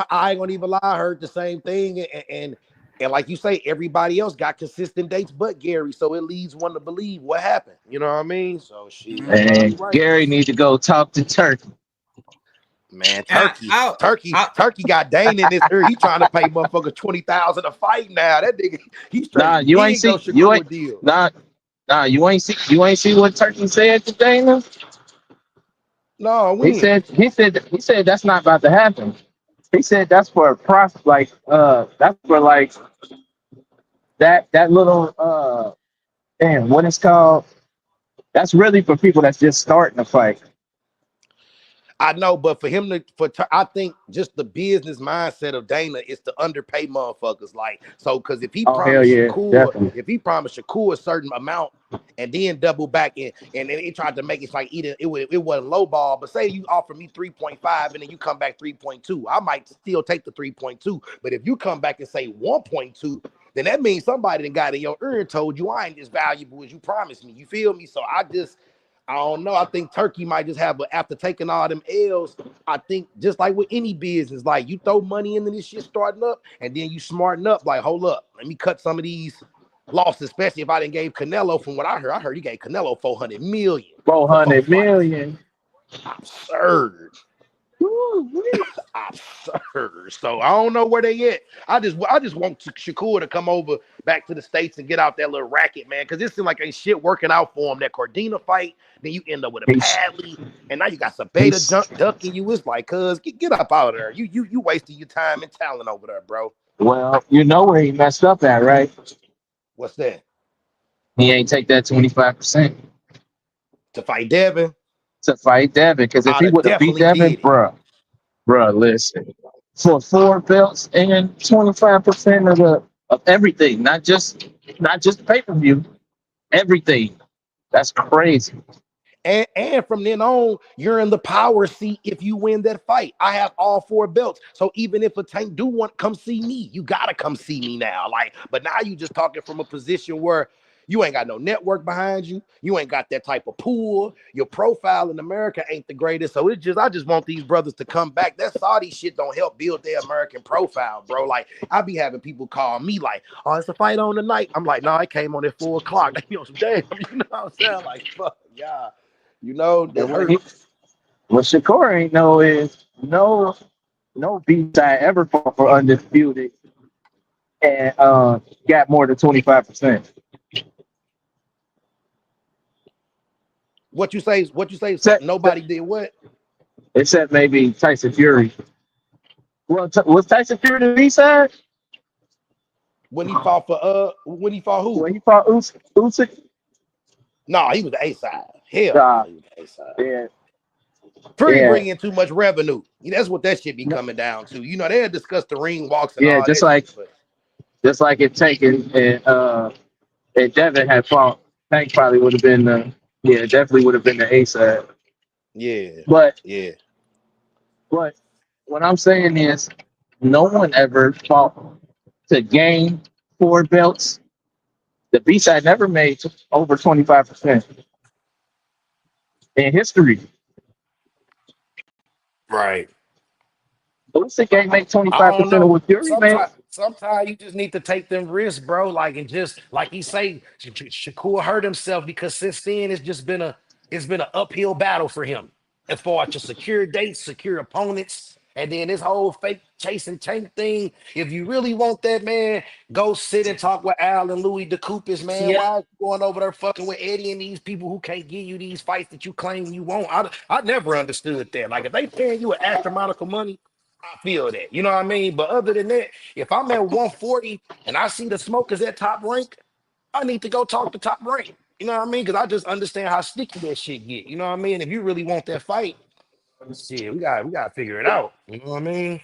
I ain't gonna even lie. I heard the same thing, and like you say, everybody else got consistent dates, but Gary. So it leads one to believe what happened. You know what I mean? So shit. And right. Gary needs to go talk to Turkey. Man, Turkey got Dane in this ear. He trying to pay motherfuckers $20,000 a fight now. That nigga, he's straight. You ain't see what Turkey said to Dana. No, he said that's not about to happen. He said that's for a process, that's for like that little what it's called. That's really for people that's just starting to fight. I know, but for him I think just the business mindset of Dana is to underpay motherfuckers. Like, so because if he promised Shakur a certain amount and then double back in, and then he tried to make it like it wasn't low ball, but say you offer me 3.5 and then you come back 3.2, I might still take the 3.2. But if you come back and say 1.2, then that means somebody that got in your ear and told you I ain't as valuable as you promised me. You feel me? So I don't know. I think Turkey might just have, after taking all them L's, I think just like with any business, like you throw money into this shit starting up, and then you smarten up, like, hold up, let me cut some of these losses, especially if I didn't gave Canelo, from what I heard he gave Canelo 400 million. 400 million. Absurd. Absurd. So I don't know where they at. I just want Shakur to come over back to the States and get out that little racket, man, because it seems like ain't shit working out for him. That Cordina fight, then you end up with a Padley, and now you got some beta ducking you. It's like, cuz get up out of there. You wasting your time and talent over there, bro. Well, you know where he messed up at, right? What's that? He ain't take that 25% to fight Devin. Because if he would have beat Devin, bruh, listen, for 4 belts and 25% of everything, not just pay-per-view, everything. That's crazy. And from then on, you're in the power seat if you win that fight. I have all 4 belts. So even if a Tank do want come see me, you gotta come see me now. Like, but now you just talking from a position where you ain't got no network behind you. You ain't got that type of pool. Your profile in America ain't the greatest. So I just want these brothers to come back. That Saudi shit don't help build their American profile, bro. Like, I be having people call me like, oh, it's a fight on tonight. I'm like, no, it came on at 4 o'clock. You know, damn, you know what I'm saying? Like, fuck, yeah. You know, that hurts. What Shakur ain't know is no B-side ever fought for undisputed and got more than 25%. What you say? Nobody did what? Except maybe Tyson Fury. Well, was Tyson Fury the B-side? When he fought who? When he fought Usyk? No, he was the A-side. Hell, he was the A-side. Yeah. Fury bring in too much revenue. That's what that shit be coming down to. You know, they had discussed the ring walks and all just like it taken and Devin had fought Tank probably would have been definitely would have been the A side. Yeah, But yeah. but what I'm saying is, no one ever fought to gain 4 belts. The B side never made over 25% in history. Right. Usyk ain't make I don't 25% of know. what Fury made. Sometimes you just need to take them risks, bro. Like and just like he say, Shakur hurt himself because since then it's been an uphill battle for him as far as to secure dates, secure opponents, and then this whole fake chasing tank thing. If you really want that, man, go sit and talk with Al and Louis DeCoopis, man. Why are you going over there fucking with Eddie and these people who can't give you these fights that you claim you want? I never understood that. Like if they paying you an astronomical money. I feel that. You know what I mean? But other than that, if I'm at 140 and I see the smokers at top rank, I need to go talk to top rank. You know what I mean? Because I just understand how sticky that shit get. You know what I mean? If you really want that fight, shit, we gotta figure it out. You know what I mean?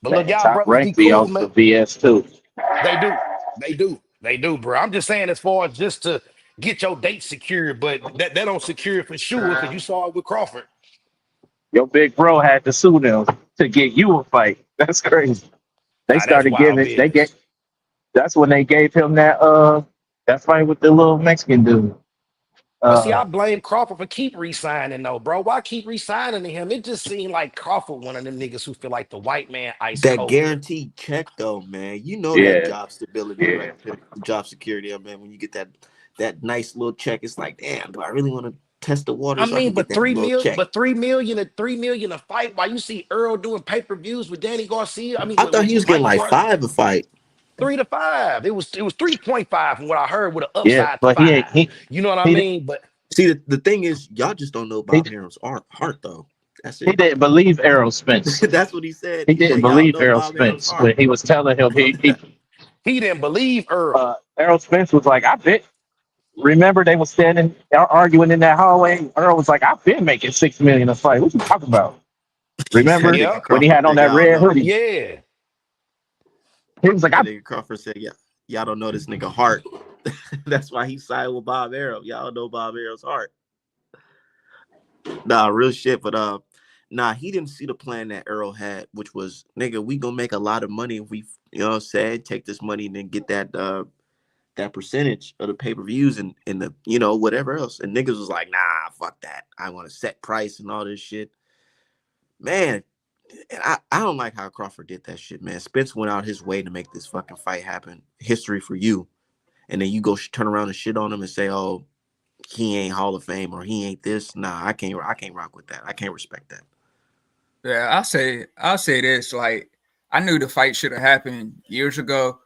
But look, Man, y'all top brothers be rank be cool, on man. some BS too. They do. They do, bro. I'm just saying as far as just to get your date secured, but that don't secure it for sure because you saw it with Crawford. Your big bro had to sue them to get you a fight. That's crazy. They Nah, that's started wild giving. They get. business. That's when they gave him that fight with the little Mexican dude. But see, Uh, I blame Crawford for keep re-signing though, bro. Why keep re-signing to him? It just seemed like Crawford, one of them niggas who feel like the white man ice That cold. guaranteed check though, man. You know that yeah, job stability yeah. right there. Job security, man. When you get that nice little check, it's like, damn, do I really want to test the water I so I can mean, get that little check? but 3 million and 3 million a fight. Why you see Earl doing pay-per-views with Danny Garcia? I mean, I thought he with was getting Mikey like Garcia, 5 a fight. 3 to 5. It was 3.5 from what I heard with an Yeah, upside to but he ain't five. You know what I he mean? But See, the thing is, y'all just don't know he, Bob Harum's heart though. That's he it. didn't believe Errol Spence. That's what he said. He He didn't said, y'all don't believe know Errol Bob Harum's Spence heart. when he was telling him he he didn't believe Earl. Errol Spence was like, I bet. Remember they were standing arguing in that hallway. Earl was like, I've been making 6 million a fight. What you talking about? That Remember nigga Yeah, when he Crawford had on said, that y'all don't red know. hoodie? yeah. He was like, That I nigga Crawford said, yeah, y'all don't know this nigga heart. That's why he sided with Bob Arum. Y'all know Bob Arum's heart. Nah, real shit. But nah, he didn't see the plan that Earl had, which was, nigga, we gonna make a lot of money if we, you know what I'm saying, take this money and then get that percentage of the pay-per-views and the, you know, whatever else. And niggas was like, nah, fuck that. I want a set price and all this shit. Man, and I don't like how Crawford did that shit, man. Spence went out his way to make this fucking fight happen. History for you. And then you go turn around and shit on him and say, oh, he ain't Hall of Fame or he ain't this. Nah, I can't rock with that. I can't respect that. Yeah, I'll say this. Like, I knew the fight should have happened years ago,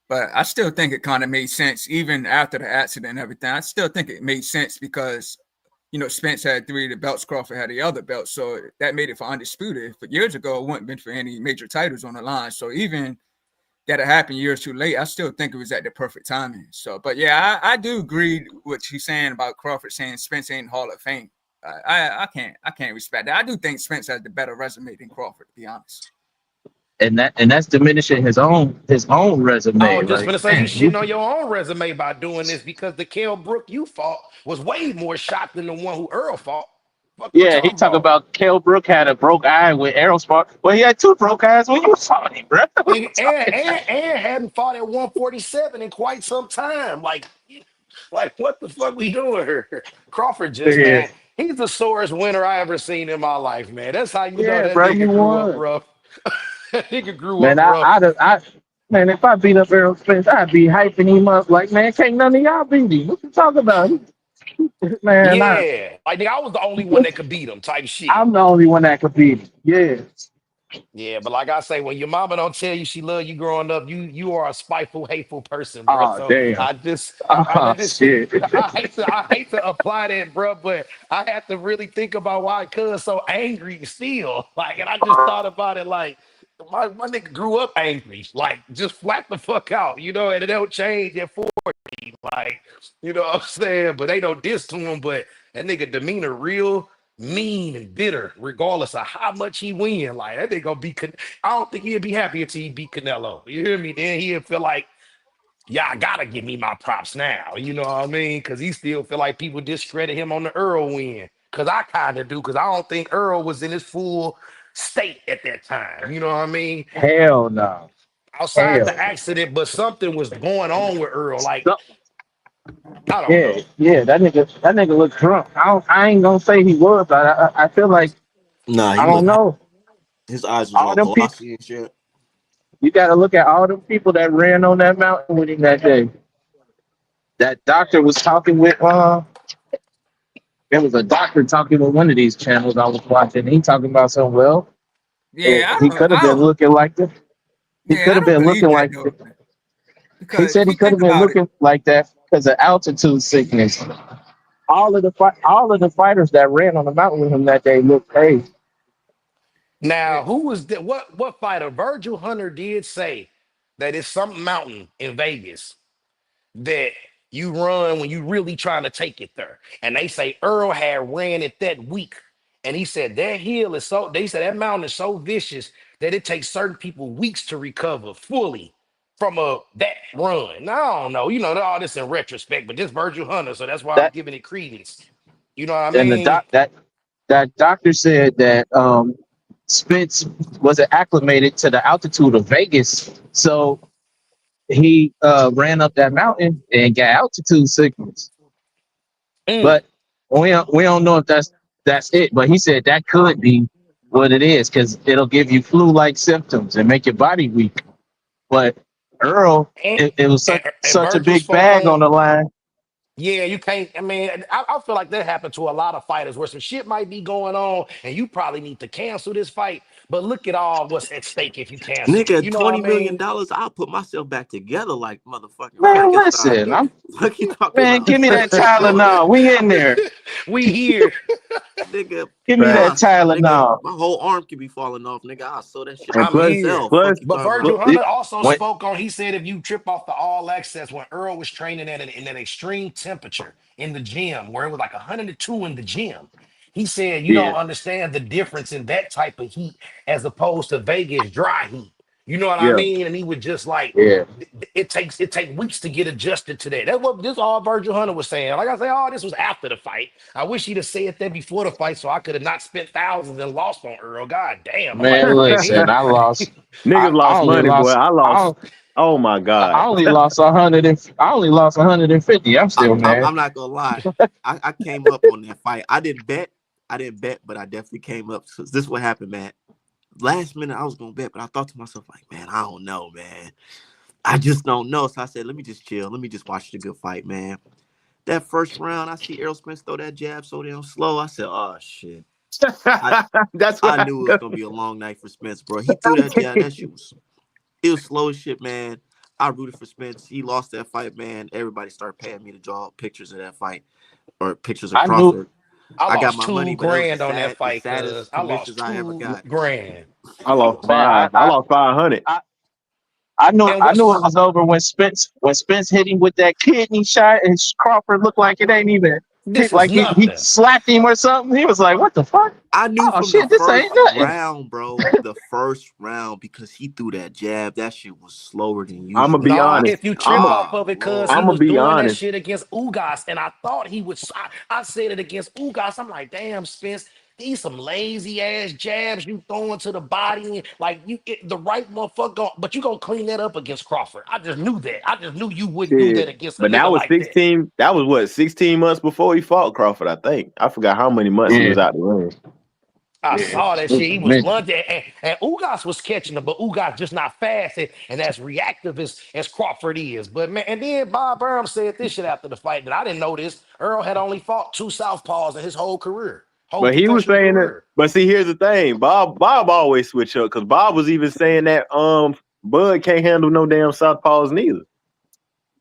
but I still think it kind of made sense even after the accident and everything. I still think it made sense because Spence had 3 of the belts, Crawford had the other belt, so that made it for undisputed. But years ago, it wouldn't have been for any major titles on the line. So even that it happened years too late, I still think it was at the perfect timing. So, but yeah, I do agree with what she's saying about Crawford saying Spence ain't Hall of Fame. I can't respect that. I do think Spence has the better resume than Crawford, to be honest. and that's diminishing his own I resume. was just Like, gonna say you man, shitting on your own resume by doing this because the Kell Brook you fought was way more shot than the one who Earl fought. Fuck you yeah, he talking talk about? about Kell Brook had a broke eye with Aerospot. Well, he had 2 broke eyes when you saw him, bro. What you And, talking about? and hadn't fought at 147 in quite some time. Like what the fuck we doing here? Crawford just Yeah, man, he's the sorest winner I ever seen in my life, man. That's how you know yeah, that bro, you nigga grew up won. rough. That nigga grew up Man, rough. man, if I beat up Errol Spence, I'd be hyping him up like, man, can't none of y'all beat him. What you talking about? Man, Yeah, like nigga, I was the only one that could beat him, type shit. I'm the only one that could beat him. Yeah. Yeah, but like I say, when your mama don't tell you she love you growing up, you are a spiteful, hateful person, bro. Oh, So damn. I just, I Oh, just, shit. I hate to apply that, bro. But I have to really think about why cuz so angry still. Like, and I just thought about it like. My nigga grew up angry, like just flat the fuck out, and it don't change at 40, like, what I'm saying? But they don't diss to him, but that nigga demeanor real mean and bitter, regardless of how much he win. Like that nigga gonna be. I don't think he'd be happy until he beat Canelo. You hear me? Then he'd feel like y'all gotta give me my props now. You know what I mean? Because he still feel like people discredit him on the Earl win. Because I kind of do. Because I don't think Earl was in his full state at that time. You know what I mean? Hell no. Outside Hell the accident, but something was going on with Earl. Like, no. I don't Yeah, know. yeah, that nigga looked drunk. I ain't gonna say he was, but I feel like Nah, I he don't looked high. know. His eyes was All all them people, glossy and shit. you got to look at all them people that ran on that mountain with him that day. That doctor was talking with there was a doctor talking with one of these channels I was watching. He talking about something. Well, Yeah, he could have I been don't. looking like this. He Yeah, could I have don't been believe looking that like. though, He because if said he you could think have been about it, looking like that because of altitude sickness. All of the fighters that ran on the mountain with him that day looked crazy. yeah, Now, who was that? What fighter? Virgil Hunter did say that it's some mountain in Vegas that you run when you really trying to take it there. And they say Earl had ran it that week. And he said that hill is so, they said that mountain is so vicious that it takes certain people weeks to recover fully from that run. Now, I don't know, all this in retrospect, but this Virgil Hunter, so that's why I'm That giving it credence. You know what I and the mean? doc that doctor said that Spence wasn't acclimated to the altitude of Vegas, so he ran up that mountain and got altitude sickness. Mm. But we don't know if that's it. But he said that could be what it is because it'll give you flu-like symptoms and make your body weak. But Earl, And, it was and such a Virgil big spoke bag on. on the line. Yeah, you can't. I mean, I feel like that happened to a lot of fighters where some shit might be going on and you probably need to cancel this fight. But look at all what's at stake if you cancel it. Nigga, You know what I $20 million, mean? I'll put myself back together like motherfucking Man, Frankenstein, listen, nigga. What you talking man, about? give me that Tylenol. We in there. We here. Nigga, Give me that my Facts. nigga, Tylenol. my whole arm could be falling off, nigga. I'll sew that shit And up I'm plus, here. myself. Fuck you But talking Virgil about? it, Hunter also When spoke on, he said if you trip off the all access when Earl was training in an extreme temperature in the gym, where it was like 102 in the gym, he said you yeah, don't understand the difference in that type of heat as opposed to Vegas dry heat. You know what I yeah. mean? And he was just like, yeah, it takes weeks to get adjusted to that. That's what this all Virgil Hunter was saying. Like I say, oh, this was after the fight. I wish he'd have said that before the fight, so I could have not spent thousands and lost on Earl. God damn, I'm like, man, what do you listen, I mean? lost. Niggas I lost only money, boy. lost. I lost. Oh my I god. only lost 100 and I only lost 150. I'm still mad. I'm not gonna lie. I came up on that fight. I didn't bet, but I definitely came up. So this is what happened, man. Last minute, I was gonna bet, but I thought to myself, like, man, I don't know, man. I just don't know. So I said, let me just chill. Let me just watch the good fight, man. That first round, I see Errol Spence throw that jab so damn slow. I said, oh shit. I That's I what I knew it was go. gonna be a long night for Spence, bro. He threw that jab. That shit was it was slow as shit, man. I rooted for Spence. He lost that fight, man. Everybody started paying me to draw pictures of that fight or pictures of I knew. Crawford. I I got lost my money, two but that was grand on that the fight, cuz saddest I lost commissions I ever two got. grand. I lost Man, five. I lost 500. I knew And I knew it what's was over when Spence hit him with that kidney shot and Crawford looked like it ain't even this is like he nothing. slapped him or something. He was like, "What the fuck? I knew Oh from the shit, this ain't first nothing." round, bro. The first round, because he threw that jab, that shit was slower than I'm gonna usual. be Nigga. Nah, I honest. if said, you I'm trip gonna off oh of it, cuz he I'm Lord. gonna was be doing that honest. shit against Ugas, and I thought he would. I said it against Ugas. I'm like, damn, Spence, these some lazy ass jabs you throwing to the body, like the right motherfucker. But you gonna clean that up against Crawford. I just knew that. I just knew you wouldn't do Shit. that against a But that nigga was like that. 16. That was what 16 months before he fought Crawford. I think I forgot how many months he Yeah, was out the ring. I yeah. saw that shit. He was Man, lunging, and Ugas was catching him, but Ugas just not fast and as reactive as Crawford is. But man, and then Bob Burnham said this shit after the fight that I didn't know this. Earl had only fought two southpaws in his whole career, whole But he was professional saying that. career. But see, here's the thing. Bob always switch up because Bob was even saying that Bud can't handle no damn southpaws neither.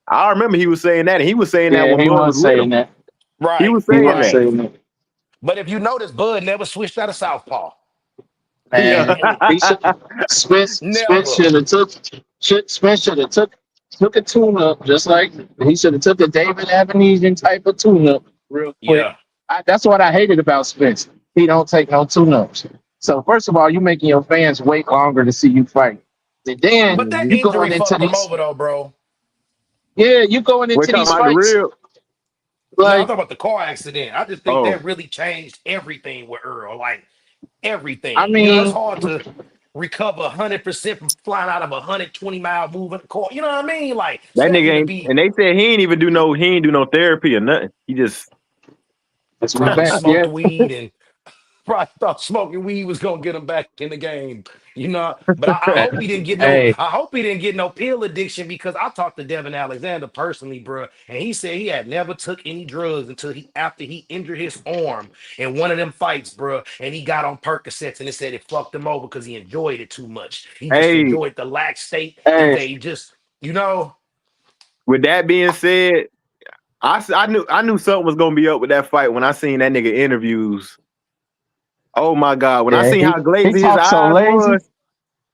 I remember he was saying that. And he was saying that yeah, when he Bud was was with saying him. that. He Right, was He saying was that. right. saying that. But if you notice, Bud never switched out of southpaw. Yeah. Man, he should. Spence Never. should have Spence should have took a tune up just like he should have took a David Avenesian type of tune up real quick. Yeah. That's what I hated about Spence. He don't take no tune ups. So first of all, you making your fans wait longer to see you fight. And But that then you injury going into fucked him these. over though, bro. Yeah, you going We're into talking these about the fights real. No, I'm like, talking about the car accident. I just think Oh, that really changed everything with Earl. Like I everything. You know, it's mean, hard to recover 100% from flying out of a 120-mile moving car. You know what I mean? Like, that especially nigga to ain't. be And they said he ain't do no therapy or nothing. He just. that's what probably back. Yeah. smoked weed and probably thought smoking weed was gonna get him back in the game, you know. But I hope he didn't get no. Hey, I hope he didn't get no pill addiction because I talked to Devin Alexander personally, bro, and he said he had never took any drugs until after he injured his arm in one of them fights, bro, and he got on Percocets and it said it fucked him over because he enjoyed it too much. He just Hey, enjoyed the lax state. hey, They just, you know. with that being said, I knew something was gonna be up with that fight when I seen that nigga interviews. Oh my god, when I yeah, seen how he glazy his talks so eyes lazy. was.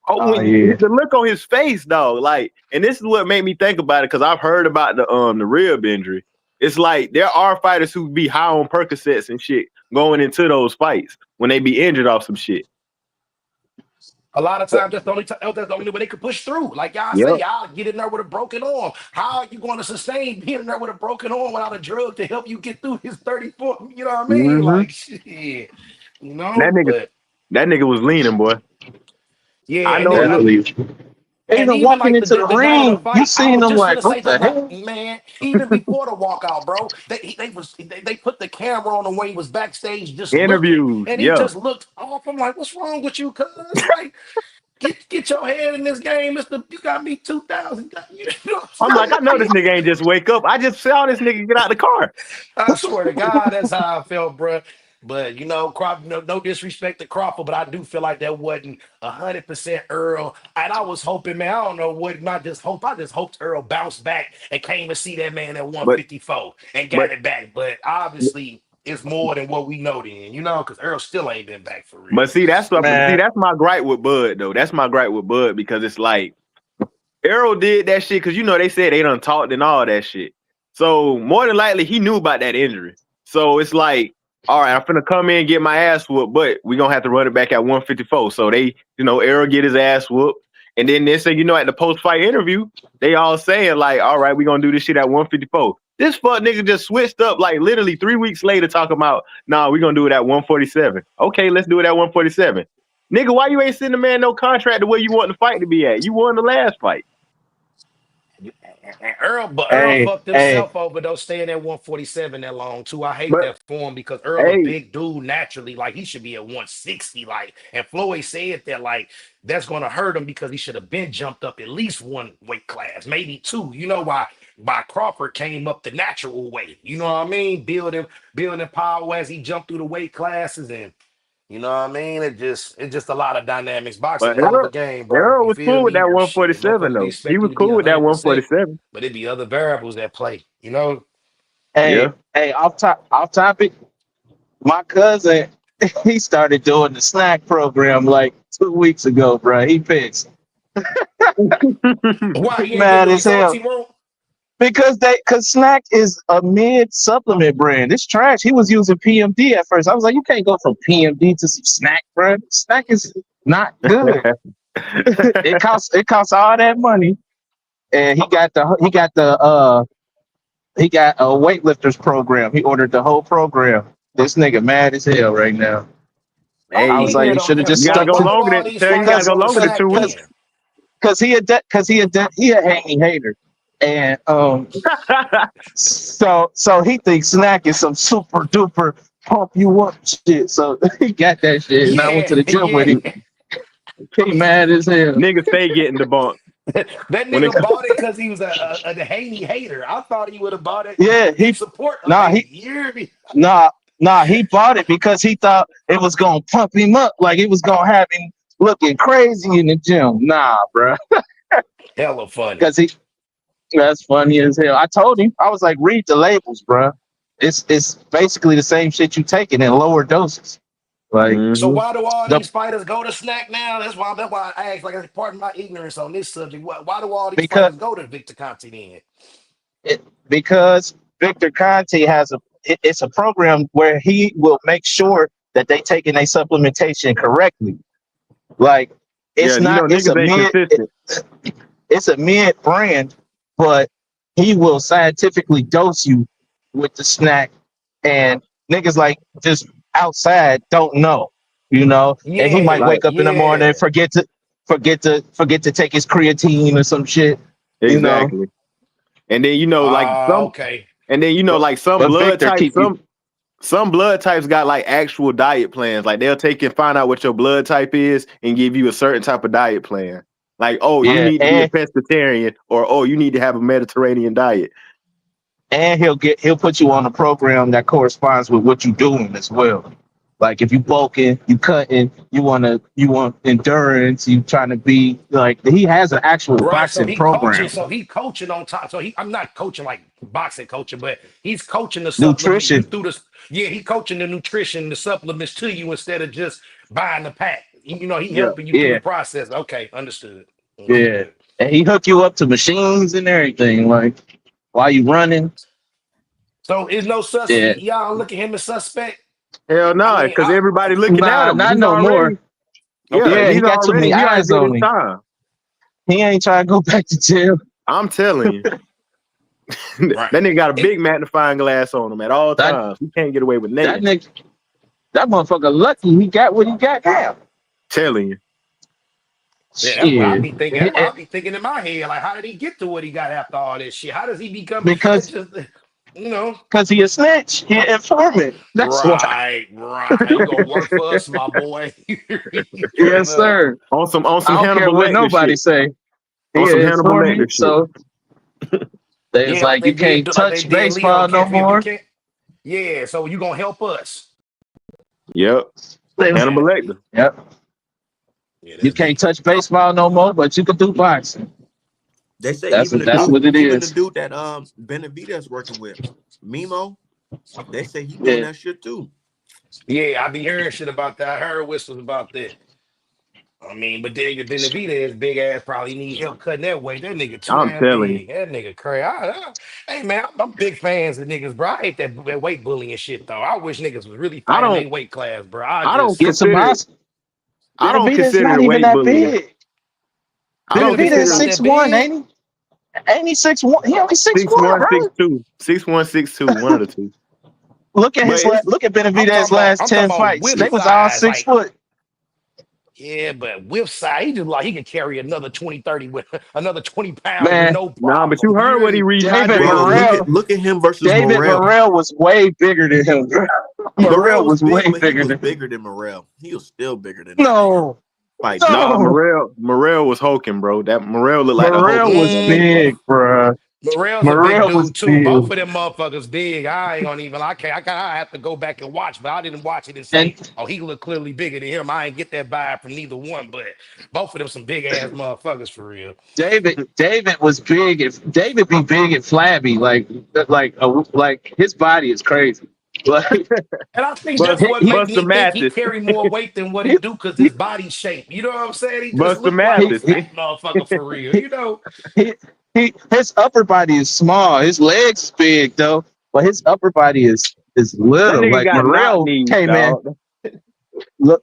Oh, Oh when yeah. the look on his face, though, like, and this is what made me think about it because I've heard about the rib injury. It's like there are fighters who be high on Percocets and shit going into those fights when they be injured off some shit. A lot of times, that's the only way they could push through. Like y'all say, Yep. y'all get in there with a broken arm. How are you going to sustain being in there with a broken arm without a drug to help you get through his 34? You know what I mean? Mm-hmm. Like shit, you That know. nigga, But that nigga was leaning, boy. yeah, I and know. then Look, Definitely. and Even even walking like into the the night of the ring, you fight, I seen was them just like, gonna what say the something hell? about man. Even before the walkout, bro, they put the camera on him when he was backstage just looking, interviews, and he yeah. just looked off. I'm like, what's wrong with you, cuz? Like. Get your head in this game, Mister. You got me 2,000. You know what I'm I'm like, I know this saying? nigga ain't just wake up. I just saw this nigga get out the car. I swear to God, that's how I felt, bro. But no disrespect to Crawford, but I do feel like that wasn't 100% Earl. And I was hoping, man, I don't know what, not just hope. I just hoped Earl bounced back and came to see that man at But 154 and but got it back. But obviously, it's more than what we know then, because Earl still ain't been back for real. but see, that's something. See, Man, that's my gripe with Bud though. That's my gripe with Bud because it's like Arrow did that shit because they said they done talked and all that shit. So more than likely he knew about that injury. So it's like, all right, I'm finna come in and get my ass whooped, but we gonna have to run it back at 154. So they, Arrow get his ass whooped. And then they say, at the post-fight interview, they all saying, like, all right, we gonna do this shit at 154. This fuck nigga just switched up like literally 3 weeks later talking about, nah, we gonna do it at 147. Okay, let's do it at 147. Nigga, why you ain't sending the man no contract to where you want the fight to be at? You won the last fight. Earl hey, fucked hey, himself over though, staying at 147 that long too. I hate But that for him because Earl a hey, big dude naturally, like he should be at 160. Like, and Floyd said that like that's gonna hurt him because he should have been jumped up at least one weight class, maybe two. You know why Crawford came up the natural way. You know what I mean? Building power as he jumped through the weight classes and you know what I mean? It's just a lot of dynamics. Boxing, but hell of a game, bro. Errol You was feel cool with me? that Or shit. 147 Motherfuckers though. He expect you was to be cool with that 100%, 147. but it be other variables at play, you know? hey, Yeah. hey, off topic. My cousin, he started doing the snack program like 2 weeks ago, bro. He pissed. Why He he ain't getting mad the as results hell he want? because Snack is a mid supplement brand. It's trash. He was using PMD at first. I was like, you can't go from PMD to some Snack, bro. Snack is not good. It costs all that money, and he got a weightlifters program. He ordered the whole program. This nigga mad as hell right now. Oh I Hey, was yeah, like, you though. should have Yeah. just you gotta Why stuck go why to do longer all than these tell you gotta fighters go go to longer than snack 2 weeks. then? he a hater, and so he thinks Snack is some super duper pump you up shit. So he got that shit, and I went Yeah, to the gym with yeah. him. He mad as hell. Niggas stay getting debunked That when it nigga bought it because he was a Haney hater. I thought he would have bought it Yeah, in support of nah he Haney. You hear me? nah nah he bought it because he thought it was gonna pump him up, like it was gonna have him looking crazy in the gym. Nah, bro, Hella funny. because that's funny as hell. I told him, I was like, read the labels, bro. It's basically the same shit you taking in lower doses. Like So hmm why do all the these fighters go to snack now? That's why I asked, like, pardon my ignorance on this subject. Why do all these because fighters go to Victor Conte then? because Victor Conte it's a program where he will make sure that they taking a supplementation correctly. Like Yeah, it's not niggas ain't consistent. it's a mid brand, but he will scientifically dose you with the snack, and niggas like just outside don't know, and he might Yeah, Like wake up in the morning and yeah. forget to take his creatine or some shit, you know. exactly. And then like some, Okay. and then But like some but blood Victor types, keep you, some blood types got like actual diet plans. Like they'll take and find out what your blood type is and give you a certain type of diet plan. Like, oh, you yeah, need to be a pescatarian, or oh, you need to have a Mediterranean diet. and he'll put you on a program that corresponds with what you're doing as well. Like if you bulking, you cutting, you want endurance, you trying to be like he has an actual Right. So boxing he coaching. program, So he coaching on top. So I'm not coaching like boxing coaching, but he's coaching to supplement you nutrition. through this. Yeah, he coaching the nutrition, the supplements to you instead of just buying the pack. He Yeah. helping you through the Yeah, process. Okay, understood. yeah. Understood. And he hook you up to machines and everything, like while you running. So is no sus. Yeah. Y'all look at him as suspect. Hell I no, mean, because everybody looking at Nah, him. not He's no more. already, yeah, okay. Yeah, he he's got too many already, he already eyes did on his him. time. He ain't trying to go back to jail. I'm telling you. Right. That nigga got a It, big magnifying glass on him at all That times. He can't get away with that nothing. nigga, that motherfucker lucky he got what he got now. Telling you. yeah, that's what I Shit. be thinking. That's what I be thinking in my head. Like, how did he get to what he got after all this shit? How does he become? It's Because just, you know. he a snitch, he an informant. That's why. Right, right. You gonna work for us, my boy. Yes, Look, sir. On I some don't care Hannibal what Lecter nobody shit. say. He On an some Hannibal Lecter informant. shit. So they was yeah, like like, they you did, can't like they touch did Leo baseball no Caffey. If you more. can't, yeah. So you gonna help us? Yep. They was, Hannibal Man, Lecter. yep. yeah, You that's can't deep. touch baseball no more, but you can do boxing. They say That's that's what it even the is. dude that Benavidez working with, Mimo, they say he doing Yeah. that shit too. Yeah, I be hearing shit about that. I heard whistles about that. I mean, but then Benavidez big ass probably need help cutting that weight. That nigga too I'm damn telling you. big. That nigga crazy. Hey man, I'm big fans of niggas, bro. I hate that weight bullying shit though. I wish niggas was really I fighting don't their weight class, bro. I don't Get some consider it boxing. I don't Benavidez consider not it even weight that bullying. big. I don't Benavidez Benavidez consider not it that 6'1", big. ain't he? Ain't he 6'1"? He only 6'1", 6'1", bro. 6'2", 6'1", 6'2", one of the two. Look at But it's look at Benavidez last I'm talking 10 about fights. whip They was all size. 6 foot. Yeah, but whip size, he just like he can carry another 20, 30 with another 20 pounds with Man, no nah, but you problem. heard what he David Bro, rehydrated with. Morrell. look at him versus David Morrell. Morrell was way bigger than him, bro. Morrell Morrell was was big, way but he bigger was than him. bigger than Morrell. He was still bigger than that nigga. No, Fighting Nah, niggas. no. Morrell was hulking, bro. That Morrell looked like the Hulk Morrell on was that Mm, motherfucker. big, bro. Morel's a big Morrell was dude too. big. Both of them motherfuckers big. I ain't gonna even. I have to go back and watch, but I didn't watch it and say, And oh, he looked clearly bigger than him. I ain't get that vibe from neither one, but both of them some big ass motherfuckers for real. David was big. If David be big and flabby, like his body is crazy. Like And I think that's Bust, what he make Buster me think he Mathis. carry more weight than what he he do because he his body shape. You know what I'm saying? He just Buster looked like a Mathis. he, fat motherfucker for real. he, You know? he, his upper body is small. His legs is big though, but his upper body is That little. nigga Like got knock knees, dog.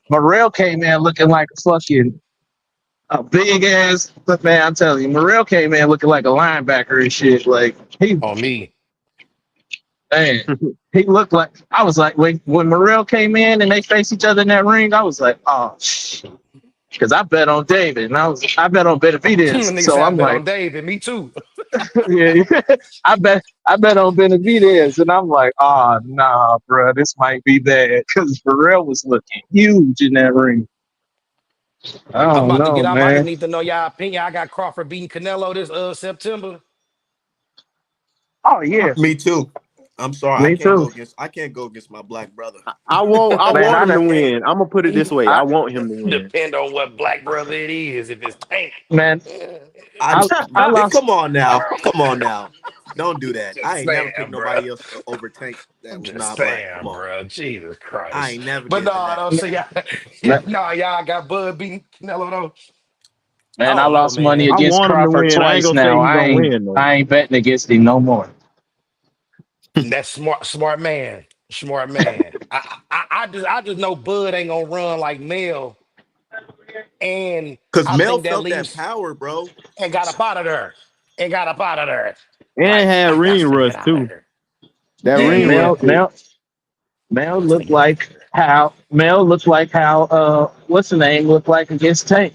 Morrell came in looking like a fucking a big ass. But man, I'm telling you, Morrell came in looking like a linebacker and shit. Like On me. man, he looked like I was like when Morrell came in and they faced each other in that ring, I was like, oh shit. Because I bet on David and I bet on Benavidez. Nigga So said I I'm bet like, on David. Me too. yeah, I bet on Benavidez, and I'm like, oh nah, bro, this might be bad because Morrell was looking huge in that ring. I I'm don't about to know, get off. I just man. need to know y'all opinion. I got Crawford beating Canelo this September. Oh yeah, Me too. I'm sorry, me too, I can't go against my black brother. I man. want him I to can't. win. I'm gonna put it this way. I I want him to win. Depend on what black brother it is. If it's Tank, man, eh, I, I I lost. come on now. Come on now. Don't do that. I just ain't never picked saying, bro. nobody else over Tank that I'm was just not black. Come saying, on. bro. Jesus I Christ. ain't never But giving no, that. no. So yeah, Man, y'all got Bud beating Canelo though. I man, I don't know, lost money man. I against want him to Crawford win. I ain't twice gonna say now. he gonna win though. I ain't betting against him no more. That's smart man. Smart man. I just know Bud ain't gonna run like Mel, and Cause I Mel think that felt that leaves power, bro. and got up out of there. and got up out of there. And had I got ring to get rust out too. of there. That Yeah. ring rust. Mel looked like how what's the name looked like against Tank.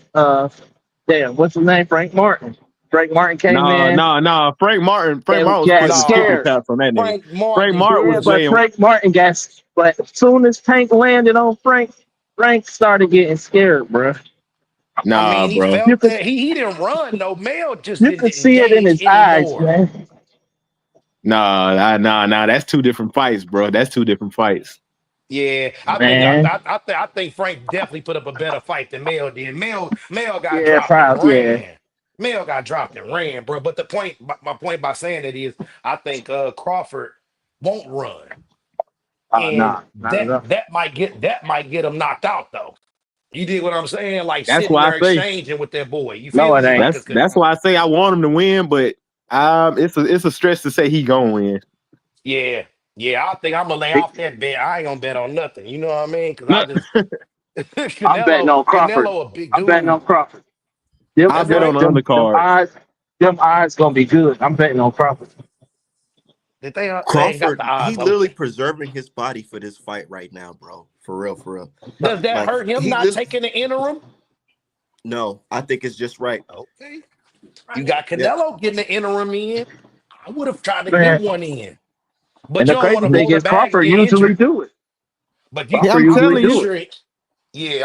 Damn, what's his name? Frank Martin. Frank Martin came in. No. Frank Martin was got putting the tippy scared. taps on that nigga. Frank Martin, Frank Martin Yeah, was but laying. Frank Martin but as soon as Tank landed on Frank started getting scared, bro. I Nah, mean, he bro. You felt could that he didn't run. No, Mel just you didn't could see it in engage his eyes, anymore. man. Nah. That's two different fights, bro. That's two different fights. Yeah, Man. I think Frank definitely put up a better fight than Mel did. Mel got Yeah, dropped and probably. Yeah. ran. Mel got dropped and ran, bro. But my point by saying it is, I think Crawford won't run, and Nah, not at all. that might get him knocked out though. You did what I'm saying, like That's sitting why there I say. exchanging with that boy. You No, feel it me? ain't. Like, That's why I say I want him to win, but it's a stretch to say he gonna win. yeah. I think I'm gonna lay off that bet. I ain't gonna bet on nothing. You know what I mean? Because I No, just I'm betting on Crawford. Canelo a big I'm betting dude. on Crawford. Them, I That's bet on right. the them undercard. odds gonna be good. I'm betting on Crawford. That they ain't got Crawford, the he odds literally open. preserving his body for this fight right now, bro. For real. Does that Like hurt him he not literally, taking the interim? no, I think it's just right. Okay. You got Yeah, Canelo getting the interim in. I would have tried to get Man. one in. But And you the don't want crazy to thing blow the is bag and Crawford get usually injured. do it. But you Yeah, Crawford I'm I'm usually telling pretty you. do sure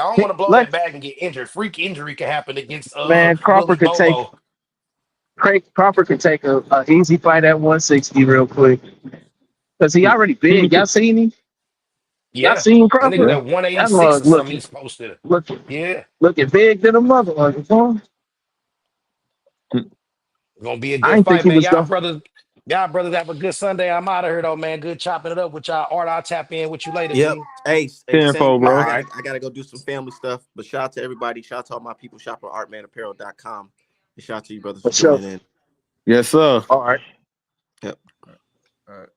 I don't want to blow it. that bag and get injured. Freak injury can happen against Man, Willie Bobo. Crawford could take a easy fight at 160 real quick. Because he already big. Y'all seen him? Y'all Yeah. seen That nigga Crawford? at That 186 or mug something he's supposed to. Yeah. looking big than a motherfucker. Huh? Gonna be a I good didn't think fight, he man. was going. Y'all brothers have a good Sunday. I'm out of here though, man. Good chopping it up with y'all. Art, I'll tap in with you later, yep. G. Hey, same Tenfold, here. All bro. right. I gotta go do some family stuff. But shout out to everybody. Shout out to all my people. Shop on artmanapparel.com. And shout out to you brothers For for sure. tuning in. Yes, sir. All right. Yep. All right.